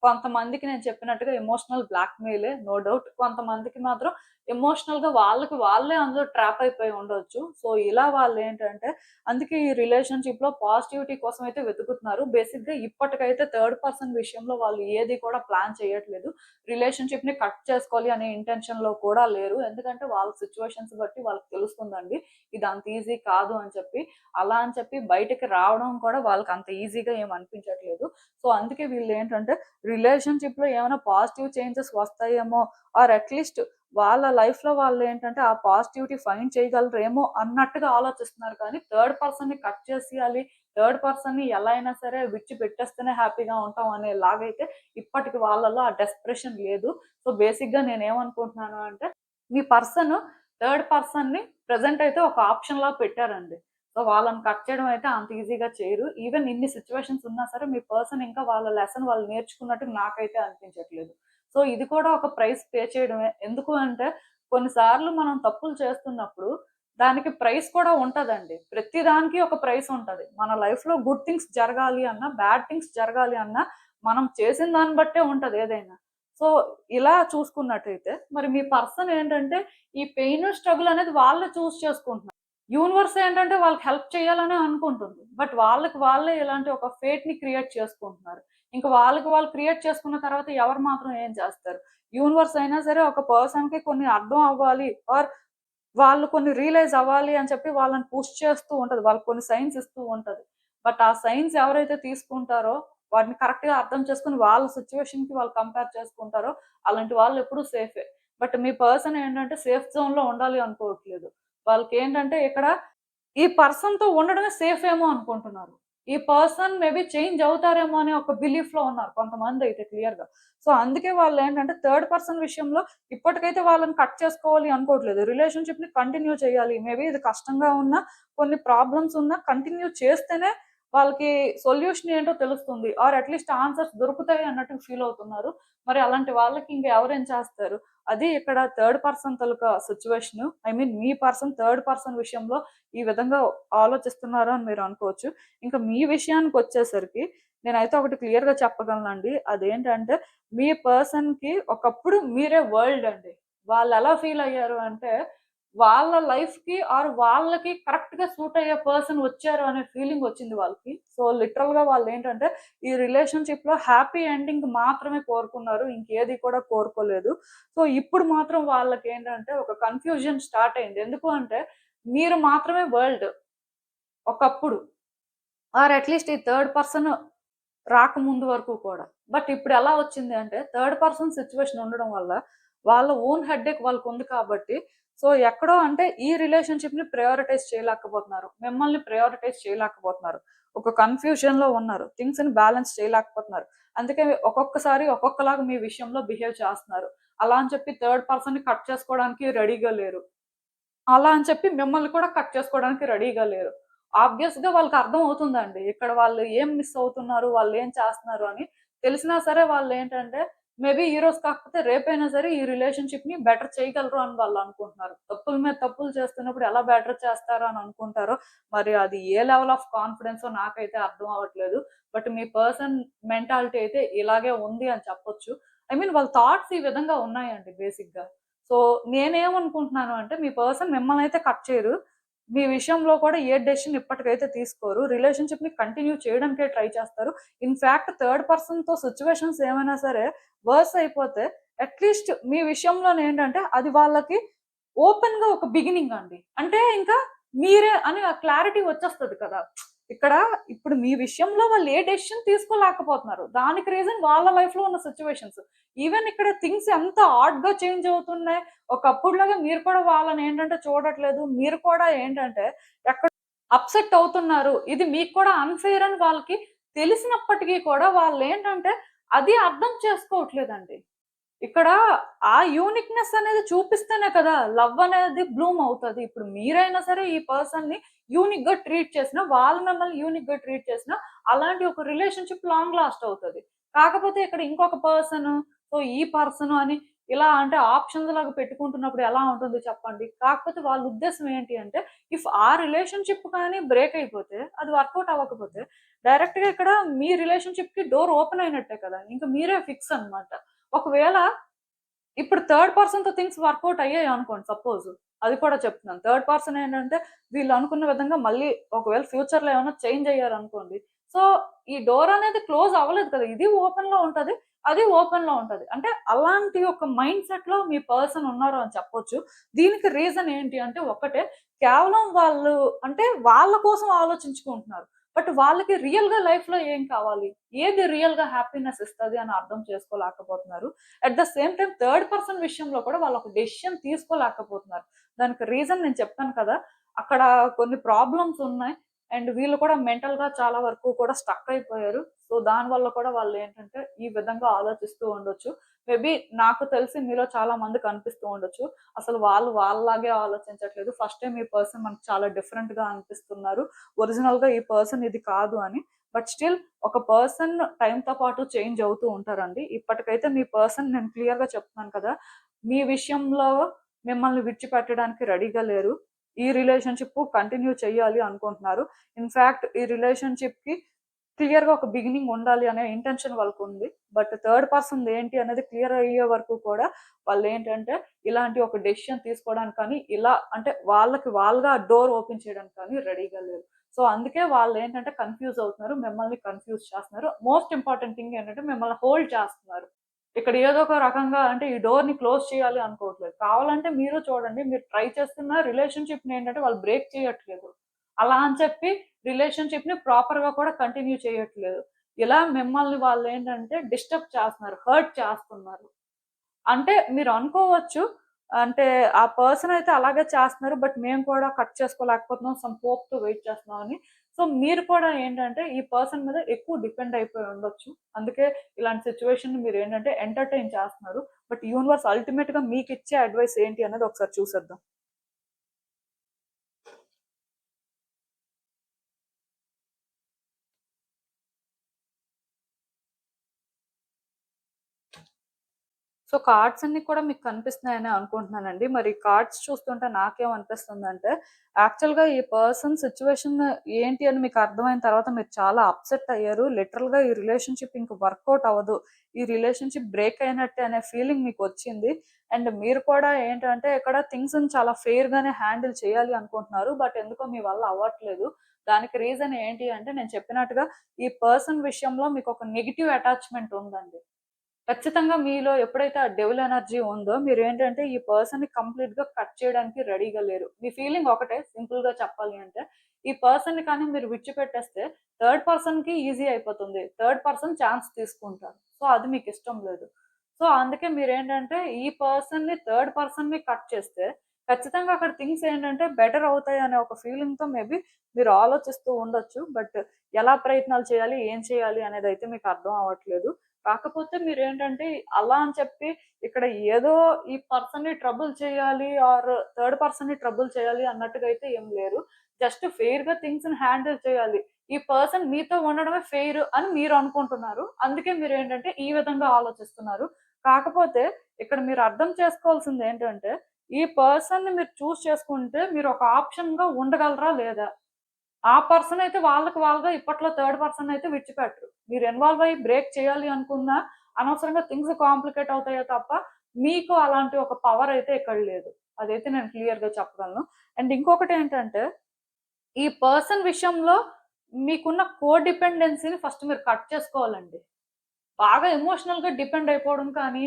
కొంతమందికి నేను చెప్పినట్టుగా ఎమోషనల్ బ్లాక్‌మెయిలే నో డౌట్. కొంతమందికి మాత్రం ఎమోషనల్‌గా వాళ్ళకి వాళ్ళే అందులో ట్రాప్ అయిపోయి ఉండొచ్చు. సో, ఇలా వాళ్ళేంటంటే అందుకే ఈ రిలేషన్‌షిప్‌లో పాజిటివిటీ కోసం అయితే వెతుకుతున్నారు. బేసిక్‌గా ఇప్పటికైతే థర్డ్ పర్సన్ విషయంలో వాళ్ళు ఏది కూడా ప్లాన్ చేయట్లేదు. రిలేషన్‌షిప్‌ని కట్ చేసుకోవాలి అనే ఇంటెన్షన్‌లో కూడా లేరు. ఎందుకంటే వాళ్ళ సిట్యుయేషన్స్ బట్టి వాళ్ళకి తెలుస్తుందండి. ఇది అంత ఈజీ కాదు అని చెప్పి. అలా అని చెప్పి బయటికి రావడం కూడా వాళ్ళకి అంత ఈజీగా ఏమి అనిపించట్లేదు. సో, అందుకే వీళ్ళేంటంటే రిలేషన్‌షిప్‌లో ఏమైనా పాజిటివ్ చేంజెస్ వస్తాయేమో ఆర్ అట్‌లీస్ట్ వాళ్ళ లైఫ్‌లో వాళ్ళేంటంటే ఆ పాజిటివిటీ ఫైండ్ చేయగలరేమో అన్నట్టుగా ఆలోచిస్తున్నారు కానీ థర్డ్ పర్సన్‌ని కట్ చేసేయాలి. థర్డ్ పర్సన్‌ని ఎలా అయినా సరే విడిచిపెట్టేస్తేనే హ్యాపీగా ఉంటాం అనేలాగైతే ఇప్పటికి వాళ్ళలో ఆ డెస్పరేషన్ లేదు. సో, బేసిక్‌గా నేనేమనుకుంటున్నాను అంటే, మీ పర్సన్ థర్డ్ పర్సన్‌ని ప్రెజెంట్ అయితే ఒక ఆప్షన్‌లా పెట్టారండి. సో, వాళ్ళని కట్ చేయడం అయితే అంత ఈజీగా చేయరు. ఈవెన్ ఇన్ని సిట్యుయేషన్స్ ఉన్నా సరే, మీ పర్సన్ ఇంకా వాళ్ళ లెసన్ వాళ్ళు నేర్చుకున్నట్టు నాకైతే అనిపించట్లేదు. సో, ఇది కూడా ఒక ప్రైస్ పే చేయడమే. ఎందుకు అంటే, కొన్నిసార్లు మనం తప్పులు చేస్తున్నప్పుడు దానికి ప్రైస్ కూడా ఉంటదండి. ప్రతి దానికి ఒక ప్రైస్ ఉంటది. మన లైఫ్‌లో గుడ్ థింగ్స్ జరగాలి అన్నా, బ్యాడ్ థింగ్స్ జరగాలి అన్నా మనం చేసిన దాన్ని బట్టే ఉంటది ఏదైనా. సో, ఇలా చూసుకున్నట్టయితే మరి మీ పర్సన్ ఏంటంటే ఈ పెయిన్, స్ట్రగుల్ అనేది వాళ్ళే చేసుకుంటున్నారు. యూనివర్స్ ఏంటంటే వాళ్ళకి హెల్ప్ చేయాలనే అనుకుంటుంది. బట్ వాళ్ళకి వాళ్ళే ఇలాంటి ఒక ఫేట్‌ని క్రియేట్ చేసుకుంటున్నారు. ఇంక వాళ్ళకి వాళ్ళు క్రియేట్ చేసుకున్న తర్వాత ఎవరు మాత్రం ఏం చేస్తారు? యూనివర్స్ అయినా సరే ఒక పర్సన్‌కి కొన్ని అర్థం అవ్వాలి ఆర్ వాళ్ళు కొన్ని రియలైజ్ అవ్వాలి అని చెప్పి వాళ్ళని పుష్ చేస్తూ ఉంటది. వాళ్ళకి కొన్ని సైన్స్ ఇస్తూ ఉంటది. బట్ ఆ సైన్స్ ఎవరైతే తీసుకుంటారో వాటిని కరెక్ట్‌గా అర్థం చేసుకొని వాళ్ళ సిట్యుయేషన్‌కి వాళ్ళు కంపేర్ చేసుకుంటారో అలాంటి వాళ్ళు ఎప్పుడూ సేఫే. బట్ మీ పర్సన్ ఏంటంటే సేఫ్ జోన్‌లో ఉండాలి అనుకోవట్లేదు. వాళ్ళకేంటంటే ఇక్కడ ఈ పర్సన్‌తో ఉండడమే సేఫ్ ఏమో అనుకుంటున్నారు. ఈ పర్సన్ మేబీ చేంజ్ అవుతారేమో అనే ఒక బిలీఫ్‌లో ఉన్నారు కొంతమందైతే క్లియర్‌గా. సో, అందుకే వాళ్ళేంటంటే థర్డ్ పర్సన్ విషయంలో ఇప్పటికైతే వాళ్ళని కట్ చేసుకోవాలి అనుకోవట్లేదు. రిలేషన్‌షిప్‌ని కంటిన్యూ చేయాలి. మేబీ ఇది కష్టంగా ఉన్నా, కొన్ని ప్రాబ్లమ్స్ ఉన్నా కంటిన్యూ చేస్తేనే వాళ్ళకి సొల్యూషన్ ఏంటో తెలుస్తుంది. ఆర్ అట్‌లీస్ట్ ఆన్సర్స్ దొరుకుతాయి అన్నట్టు ఫీల్ అవుతున్నారు. మరి అలాంటి వాళ్ళకి ఇంక ఎవరేం చేస్తారు? అది ఇక్కడ third person taluka situation. I mean me person third person విషయంలో ఈ విధంగా ఆలోచిస్తున్నారు అని మీరు అనుకోవచ్చు. ఇంకా మీ విషయానికొచ్చేసరికి నేనైతే ఒకటి క్లియర్‌గా చెప్పగలనండి. అదేంటంటే మీ పర్సన్‌కి ఒకప్పుడు మీరే వరల్డ్ అండి. వాళ్ళెలా ఫీల్ అయ్యారు అంటే వాళ్ళ లైఫ్‌కి ఆర్ వాళ్ళకి కరెక్ట్‌గా సూట్ అయ్యే పర్సన్ వచ్చారు అనే ఫీలింగ్ వచ్చింది వాళ్ళకి. సో, లిటరల్‌గా వాళ్ళేంటంటే ఈ రిలేషన్‌షిప్‌లో హ్యాపీ ఎండింగ్ మాత్రమే కోరుకున్నారు. ఇంకేది కూడా కోరుకోలేదు. సో, ఇప్పుడు మాత్రం వాళ్ళకేంటంటే ఒక కన్‌ఫ్యూజన్ స్టార్ట్ అయింది. ఎందుకు అంటే మీరు మాత్రమే వరల్డ్ ఒకప్పుడు. ఆర్ అట్‌లీస్ట్ ఈ థర్డ్ పర్సన్ రాకముందు వరకు కూడా. బట్ ఇప్పుడెలా వచ్చింది అంటే థర్డ్ పర్సన్ సిట్యుయేషన్ ఉండడం వల్ల వాళ్ళ ఓన్ హెడ్‌ఏక్ వాళ్ళకుంది కాబట్టి సో, ఎక్కడో అంటే ఈ రిలేషన్‌షిప్‌ని ప్రయారిటైజ్ చేయలేకపోతున్నారు. మిమ్మల్ని ప్రయారిటైజ్ చేయలేకపోతున్నారు. ఒక కన్‌ఫ్యూజన్‌లో ఉన్నారు. థింగ్స్‌ని బ్యాలెన్స్ చేయలేకపోతున్నారు. అందుకే ఒక్కొక్కసారి ఒక్కొక్కలాగా మీ విషయంలో బిహేవ్ చేస్తున్నారు. అలా అని చెప్పి థర్డ్ పర్సన్‌ని కట్ చేసుకోవడానికి రెడీగా లేరు. అలా అని చెప్పి మిమ్మల్ని కూడా కట్ చేసుకోవడానికి రెడీగా లేరు. ఆబ్వియస్‌గా వాళ్ళకర్థం అవుతుందండి. ఇక్కడ వాళ్ళు ఏం మిస్ అవుతున్నారు, వాళ్ళేం చేస్తున్నారు అని. తెలిసినా సరే వాళ్ళేంటంటే మేబీ ఈరోజు కాకపోతే రేపైనా సరే ఈ రిలేషన్‌షిప్‌ని బెటర్ చేయగలరు అని వాళ్ళనుకుంటున్నారు. తప్పుల మీద తప్పులు చేస్తున్నప్పుడు ఎలా బెటర్ చేస్తారు అని అనుకుంటారో, మరి అది ఏ లెవెల్ ఆఫ్ కాన్ఫిడెన్సో నాకైతే అర్థం అవ్వట్లేదు. బట్ మీ పర్సన్ మెంటాలిటీ అయితే ఇలాగే ఉంది అని చెప్పొచ్చు. ఐ మీన్ వాళ్ళ థాట్స్ ఈ విధంగా ఉన్నాయండి బేసిక్‌గా. సో, నేనేమనుకుంటున్నాను అంటే మీ పర్సన్ మిమ్మల్నయితే కట్ చేయరు. మీ విషయంలో కూడా ఏ డెసిషన్ ఇప్పటికైతే తీసుకోరు. రిలేషన్‌షిప్‌ని కంటిన్యూ చేయడానికే ట్రై చేస్తారు. ఇన్‌ఫాక్ట్ థర్డ్ పర్సన్‌తో సిట్యుయేషన్స్ ఏమైనా సరే వర్స్ అయిపోతే అట్‌లీస్ట్ మీ విషయంలోనేంటంటే అది వాళ్ళకి ఓపెన్‌గా ఒక బిగినింగ్ అండి. అంటే ఇంకా మీరే అని ఆ క్లారిటీ వచ్చేస్తది కదా! ఇక్కడ ఇప్పుడు మీ విషయంలో వాళ్ళు ఏ డెసిషన్ తీసుకోలేకపోతున్నారు. దానికి రీజన్ వాళ్ళ లైఫ్‌లో ఉన్న సిట్యుయేషన్స్. ఈవెన్ ఇక్కడ థింగ్స్ ఎంత ఆడ్‌గా చేంజ్ అవుతున్నాయి. ఒకప్పుడులాగా మీరు కూడా వాళ్ళనేంటంటే చూడట్లేదు. మీరు కూడా ఏంటంటే ఎక్కడ అప్‌సెట్ అవుతున్నారు. ఇది మీకు కూడా అన్‌ఫెయిర్ అని వాళ్ళకి తెలిసినప్పటికీ కూడా వాళ్ళేంటంటే అది అర్థం చేసుకోవట్లేదండి. ఇక్కడ ఆ యూనిక్‌నెస్ అనేది చూపిస్తేనే కదా లవ్ అనేది బ్లూమ్ అవుతది. ఇప్పుడు మీరైనా సరే ఈ పర్సన్‌ని యూనిక్‌గా ట్రీట్ చేసినా, వాళ్ళు మిమ్మల్ని యూనిక్‌గా ట్రీట్ చేసినా, అలాంటి ఒక రిలేషన్‌షిప్ లాంగ్ లాస్ట్ అవుతది. కాకపోతే ఇక్కడ ఇంకొక పర్సను, సో, ఈ పర్సను అని ఇలా అంటే ఆప్షన్స్ లాగా పెట్టుకుంటున్నప్పుడు ఎలా ఉంటుంది చెప్పండి? కాకపోతే వాళ్ళ ఉద్దేశ్యం ఏంటి అంటే, ఇఫ్ ఆ రిలేషన్‌షిప్ కానీ బ్రేక్ అయిపోతే, అది వర్కౌట్ అవ్వకపోతే, డైరెక్ట్‌గా ఇక్కడ మీ రిలేషన్‌షిప్‌కి డోర్ ఓపెన్ అయినట్టే కదా! ఇంక మీరే ఫిక్స్ అన్నమాట. ఒకవేళ ఇప్పుడు థర్డ్ పర్సన్‌తో థింగ్స్ వర్కౌట్ అయ్యాయనుకోండి సపోజ్. అది కూడా చెప్తున్నాను. థర్డ్ పర్సన్ ఏంటంటే వీళ్ళు అనుకున్న విధంగా మళ్ళీ ఒకవేళ ఫ్యూచర్‌లో ఏమన్నా చేంజ్ అయ్యారనుకోండి. సో, ఈ డోర్ అనేది క్లోజ్ అవ్వలేదు కదా! ఇది ఓపెన్‌లో ఉంటది. అది ఓపెన్‌లో ఉంటది. అంటే అలాంటి ఒక మైండ్ సెట్‌లో మీ పర్సన్ ఉన్నారు అని చెప్పొచ్చు. దీనికి రీజన్ ఏంటి అంటే ఒక్కటే కేవలం వాళ్ళు అంటే వాళ్ళ కోసం ఆలోచించుకుంటున్నారు. బట్ వాళ్ళకి రియల్‌గా లైఫ్‌లో ఏం కావాలి? ఏది రియల్‌గా హ్యాపీనెస్ ఇస్తది అని అర్థం చేసుకోలేకపోతున్నారు. At the same time third person విషయంలో కూడా వాళ్ళు ఒక డెసిషన్ తీసుకోలేకపోతున్నారు. దానికి రీజన్ నేను చెప్పాను కదా! అక్కడ కొన్ని ప్రాబ్లమ్స్ ఉన్నాయి. అండ్ వీళ్ళు కూడా మెంటల్‌గా చాలా వరకు కూడా స్టక్ అయిపోయారు. సో, దానివల్ల కూడా వాళ్ళేంటంటే ఈ విధంగా ఆలోచిస్తూ ఉండొచ్చు. మేబీ నాకు తెలిసి మీలో చాలా మందికి అనిపిస్తూ ఉండొచ్చు. అసలు వాళ్ళు వాళ్ళలాగే ఆలోచించట్లేదు. ఫస్ట్ టైమ్ ఈ పర్సన్ మనకు చాలా డిఫరెంట్‌గా అనిపిస్తున్నారు. ఒరిజినల్‌గా ఈ పర్సన్ ఇది కాదు అని. బట్ స్టిల్ ఒక పర్సన్ టైమ్‌తో పాటు చేంజ్ అవుతూ ఉంటారండి. ఇప్పటికైతే మీ పర్సన్ నేను క్లియర్‌గా చెప్తున్నాను కదా! మీ విషయంలో మిమ్మల్ని విడిచిపెట్టడానికి రెడీగా లేరు. ఈ రిలేషన్షిప్ కంటిన్యూ చేయాలి అనుకుంటున్నారు. ఇన్ఫ్యాక్ట్ ఈ రిలేషన్షిప్కి క్లియర్గా ఒక బిగినింగ్ ఉండాలి అనే ఇంటెన్షన్ వాళ్ళకు ఉంది. బట్ థర్డ్ పర్సన్ ఏంటి అనేది క్లియర్ అయ్యే వరకు కూడా వాళ్ళు ఏంటంటే ఇలాంటి ఒక డెసిషన్ తీసుకోవడానికి కానీ, ఇలా అంటే వాళ్ళకి వాళ్ళుగా డోర్ ఓపెన్ చేయడానికి కానీ రెడీగా లేరు. సో అందుకే వాళ్ళు ఏంటంటే కన్ఫ్యూజ్ అవుతున్నారు, మిమ్మల్ని కన్ఫ్యూజ్ చేస్తున్నారు. మోస్ట్ ఇంపార్టెంట్ థింగ్ ఏంటంటే మిమ్మల్ని హోల్డ్ చేస్తున్నారు. ఇక్కడ ఏదో ఒక రకంగా అంటే ఈ డోర్‌ని క్లోజ్ చేయాలి అనుకోవట్లేదు. కావాలంటే మీరు చూడండి, మీరు ట్రై చేస్తున్న రిలేషన్‌షిప్‌ని ఏంటంటే వాళ్ళు బ్రేక్ చేయట్లేదు. అలా అని చెప్పి రిలేషన్‌షిప్‌ని ప్రాపర్‌గా కూడా కంటిన్యూ చేయట్లేదు. ఇలా మిమ్మల్ని వాళ్ళేంటంటే డిస్టర్బ్ చేస్తున్నారు, హర్ట్ చేస్తున్నారు. అంటే మీరు అనుకోవచ్చు, అంటే ఆ పర్సన్ అయితే అలాగే చేస్తున్నారు. బట్ మేము కూడా కట్ చేసుకోలేకపోతున్నాం. సమ్ హోప్‌తో వెయిట్ చేస్తున్నాం అని. సో మీరు కూడా ఏంటంటే ఈ పర్సన్ మీద ఎక్కువ డిపెండ్ అయిపోయి ఉండొచ్చు. అందుకే ఇలాంటి సిట్యుయేషన్‌ని మీరేంటంటే ఎంటర్‌టైన్ చేస్తున్నారు. బట్ యూనివర్స్ అల్టిమేట్‌గా మీకిచ్చే అడ్వైస్ ఏంటి అనేది ఒకసారి చూసేద్దాం. సో, కార్డ్స్ అన్నీ కూడా మీకు కనిపిస్తున్నాయనే అనుకుంటున్నానండి. మరి కార్డ్స్ చూస్తుంటే నాకేమనిపిస్తుందంటే, యాక్చువల్‌గా ఈ పర్సన్ సిట్యుయేషన్ ఏంటి అని మీకు అర్థమైన తర్వాత మీరు చాలా అప్‌సెట్ అయ్యారు. లిటరల్‌గా ఈ రిలేషన్‌షిప్ ఇంక వర్కౌట్ అవ్వదు. ఈ రిలేషన్‌షిప్ బ్రేక్ అయినట్టే అనే ఫీలింగ్ మీకొచ్చింది. అండ్ మీరు కూడా ఏంటంటే, ఇక్కడ థింగ్స్‌ని చాలా ఫెయిర్‌గానే హ్యాండిల్ చేయాలి అనుకుంటున్నారు. బట్ ఎందుకో మీ వల్ల అవ్వట్లేదు. దానికి రీజన్ ఏంటి అంటే, నేను చెప్పినట్టుగా ఈ పర్సన్ విషయంలో మీకొక నెగెటివ్ అటాచ్‌మెంట్ ఉందండి. ఖచ్చితంగా మీలో ఎప్పుడైతే ఆ డెవిల్ ఎనర్జీ ఉందో మీరేంటంటే ఈ పర్సన్‌ని కంప్లీట్‌గా కట్ చేయడానికి రెడీగా లేరు. మీ ఫీలింగ్ ఒకటే సింపుల్‌గా చెప్పాలి అంటే, ఈ పర్సన్‌ని కానీ మీరు విడిచిపెట్టేస్తే థర్డ్ పర్సన్‌కి ఈజీ అయిపోతుంది. థర్డ్ పర్సన్ ఛాన్స్ తీసుకుంటారు. సో, అది మీకిష్టం లేదు. సో, అందుకే మీరేంటంటే ఈ పర్సన్‌ని థర్డ్ పర్సన్‌ని కట్ చేస్తే ఖచ్చితంగా అక్కడ థింగ్స్ ఏంటంటే బెటర్ అవుతాయి అనే ఒక ఫీలింగ్‌తో మేబీ మీరు ఆలోచిస్తూ ఉండొచ్చు. బట్ ఎలా ప్రయత్నాలు చేయాలి? ఏం చేయాలి? అనేదైతే మీకు అర్థం అవ్వట్లేదు. కాకపోతే మీరేంటంటే అలా అని చెప్పి ఇక్కడ ఏదో ఈ పర్సన్‌ని ట్రబుల్ చేయాలి ఆర్ థర్డ్ పర్సన్‌ని ట్రబుల్ చేయాలి అన్నట్టుగా అయితే ఏం లేరు. జస్ట్ ఫెయిర్‌గా థింగ్స్‌ని హ్యాండిల్ చేయాలి. ఈ పర్సన్ మీతో ఉండడమే ఫెయిర్ అని మీరు అనుకుంటున్నారు. అందుకే మీరేంటంటే ఈ విధంగా ఆలోచిస్తున్నారు. కాకపోతే ఇక్కడ మీరు అర్థం చేసుకోవాల్సింది ఏంటంటే, ఈ పర్సన్‌ని మీరు చూజ్ చేసుకుంటే మీరు ఒక ఆప్షన్‌గా ఉండగలరా లేదా? ఆ పర్సన్ అయితే వాళ్ళకి వాళ్ళుగా ఇప్పట్లో థర్డ్ పర్సన్ అయితే విడిచిపెట్టరు. మీరు ఇన్వాల్వ్ అయ్యి బ్రేక్ చేయాలి అనుకున్నా అనవసరంగా థింగ్స్ కాంప్లికేట్ అవుతాయే తప్ప, మీకు అలాంటి ఒక పవర్ అయితే ఇక్కడ లేదు. అదైతే నేను క్లియర్‌గా చెప్పగలను. అండ్ ఇంకొకటేంటంటే, ఈ పర్సన్ విషయంలో మీకున్న కోడిపెండెన్సీని ఫస్ట్ మీరు కట్ చేసుకోవాలండి. బాగా ఎమోషనల్‌గా డిపెండ్ అయిపోవడం కానీ,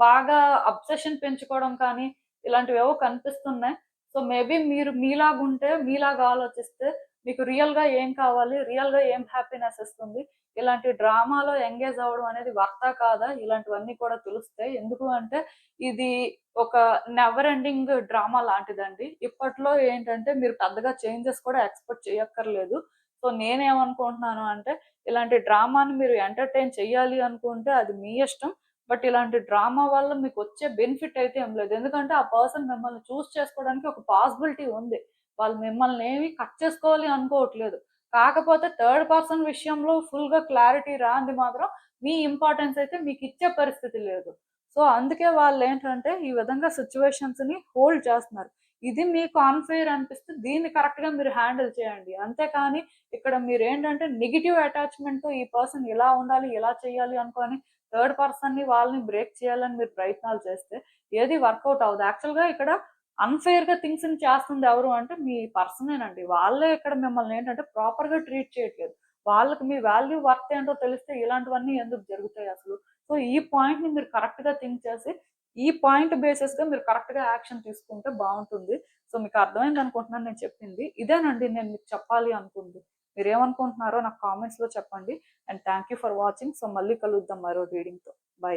బాగా అబ్సెషన్ పెంచుకోవడం కానీ, ఇలాంటివేవో కనిపిస్తున్నాయి. సో, మేబీ మీరు మీలాగుంటే, మీలాగా ఆలోచిస్తే, మీకు రియల్‌గా ఏం కావాలి? రియల్‌గా ఏం హ్యాపీనెస్ ఇస్తుంది? ఇలాంటి డ్రామాలో ఎంగేజ్ అవ్వడం అనేది వర్తా కాదా? ఇలాంటివన్నీ కూడా తెలుస్తాయి. ఎందుకు అంటే, ఇది ఒక నెవర్ ఎండింగ్ డ్రామా లాంటిదండి. ఇప్పట్లో ఏంటంటే, మీరు పెద్దగా చేంజెస్ కూడా ఎక్స్‌పెక్ట్ చేయక్కర్లేదు. సో, నేనేమనుకుంటున్నాను అంటే, ఇలాంటి డ్రామాని మీరు ఎంటర్‌టైన్ చెయ్యాలి అనుకుంటే అది మీ ఇష్టం. బట్ ఇలాంటి డ్రామా వల్ల మీకొచ్చే బెనిఫిట్ అయితే ఏం లేదు. ఎందుకంటే ఆ పర్సన్ మిమ్మల్ని చూజ్ చేసుకోవడానికి ఒక పాసిబిలిటీ ఉంది. వాళ్ళు మిమ్మల్నేమి కట్ చేసుకోవాలి అనుకోవట్లేదు. కాకపోతే థర్డ్ పర్సన్ విషయంలో ఫుల్‌గా క్లారిటీ రానిది మాత్రం మీ ఇంపార్టెన్స్ అయితే మీకిచ్చే పరిస్థితి లేదు. సో, అందుకే వాళ్ళేంటంటే ఈ విధంగా సిట్యుయేషన్స్‌ని హోల్డ్ చేస్తున్నారు. ఇది మీకు అన్‌ఫెయిర్ అనిపిస్తే దీన్ని కరెక్ట్‌గా మీరు హ్యాండిల్ చేయండి. అంతేకాని ఇక్కడ మీరేంటంటే నెగెటివ్ అటాచ్‌మెంట్‌తో ఈ పర్సన్ ఇలా ఉండాలి, ఇలా చేయాలి అనుకోని థర్డ్ పర్సన్‌ని వాళ్ళని బ్రేక్ చేయాలని మీరు ప్రయత్నాలు చేస్తే ఏది వర్కౌట్ అవ్వదు. యాక్చువల్‌గా ఇక్కడ అన్‌ఫెయిర్‌గా థింగ్స్‌ని చేస్తుంది ఎవరు అంటే మీ పర్సనేనండి. వాళ్ళే ఇక్కడ మిమ్మల్ని ఏంటంటే ప్రాపర్‌గా ట్రీట్ చేయట్లేదు. వాళ్ళకి మీ వాల్యూ, వర్త్ ఏంటో తెలిస్తే ఇలాంటివన్నీ ఎందుకు జరుగుతాయి అసలు? సో, ఈ పాయింట్‌ని మీరు కరెక్ట్‌గా థింక్ చేసి, ఈ పాయింట్ బేసిస్‌గా మీరు కరెక్ట్‌గా యాక్షన్ తీసుకుంటే బావుంటుంది. సో, మీకు అర్థమైందనుకుంటున్నాను నేను చెప్పింది. ఇదేనండి నేను మీకు చెప్పాలి అనుకుంది. మీరేమనుకుంటున్నారో నాకు కామెంట్స్‌లో చెప్పండి. And thank you for watching. So, మళ్ళీ కలుద్దాం మరో రీడింగ్‌తో. బై.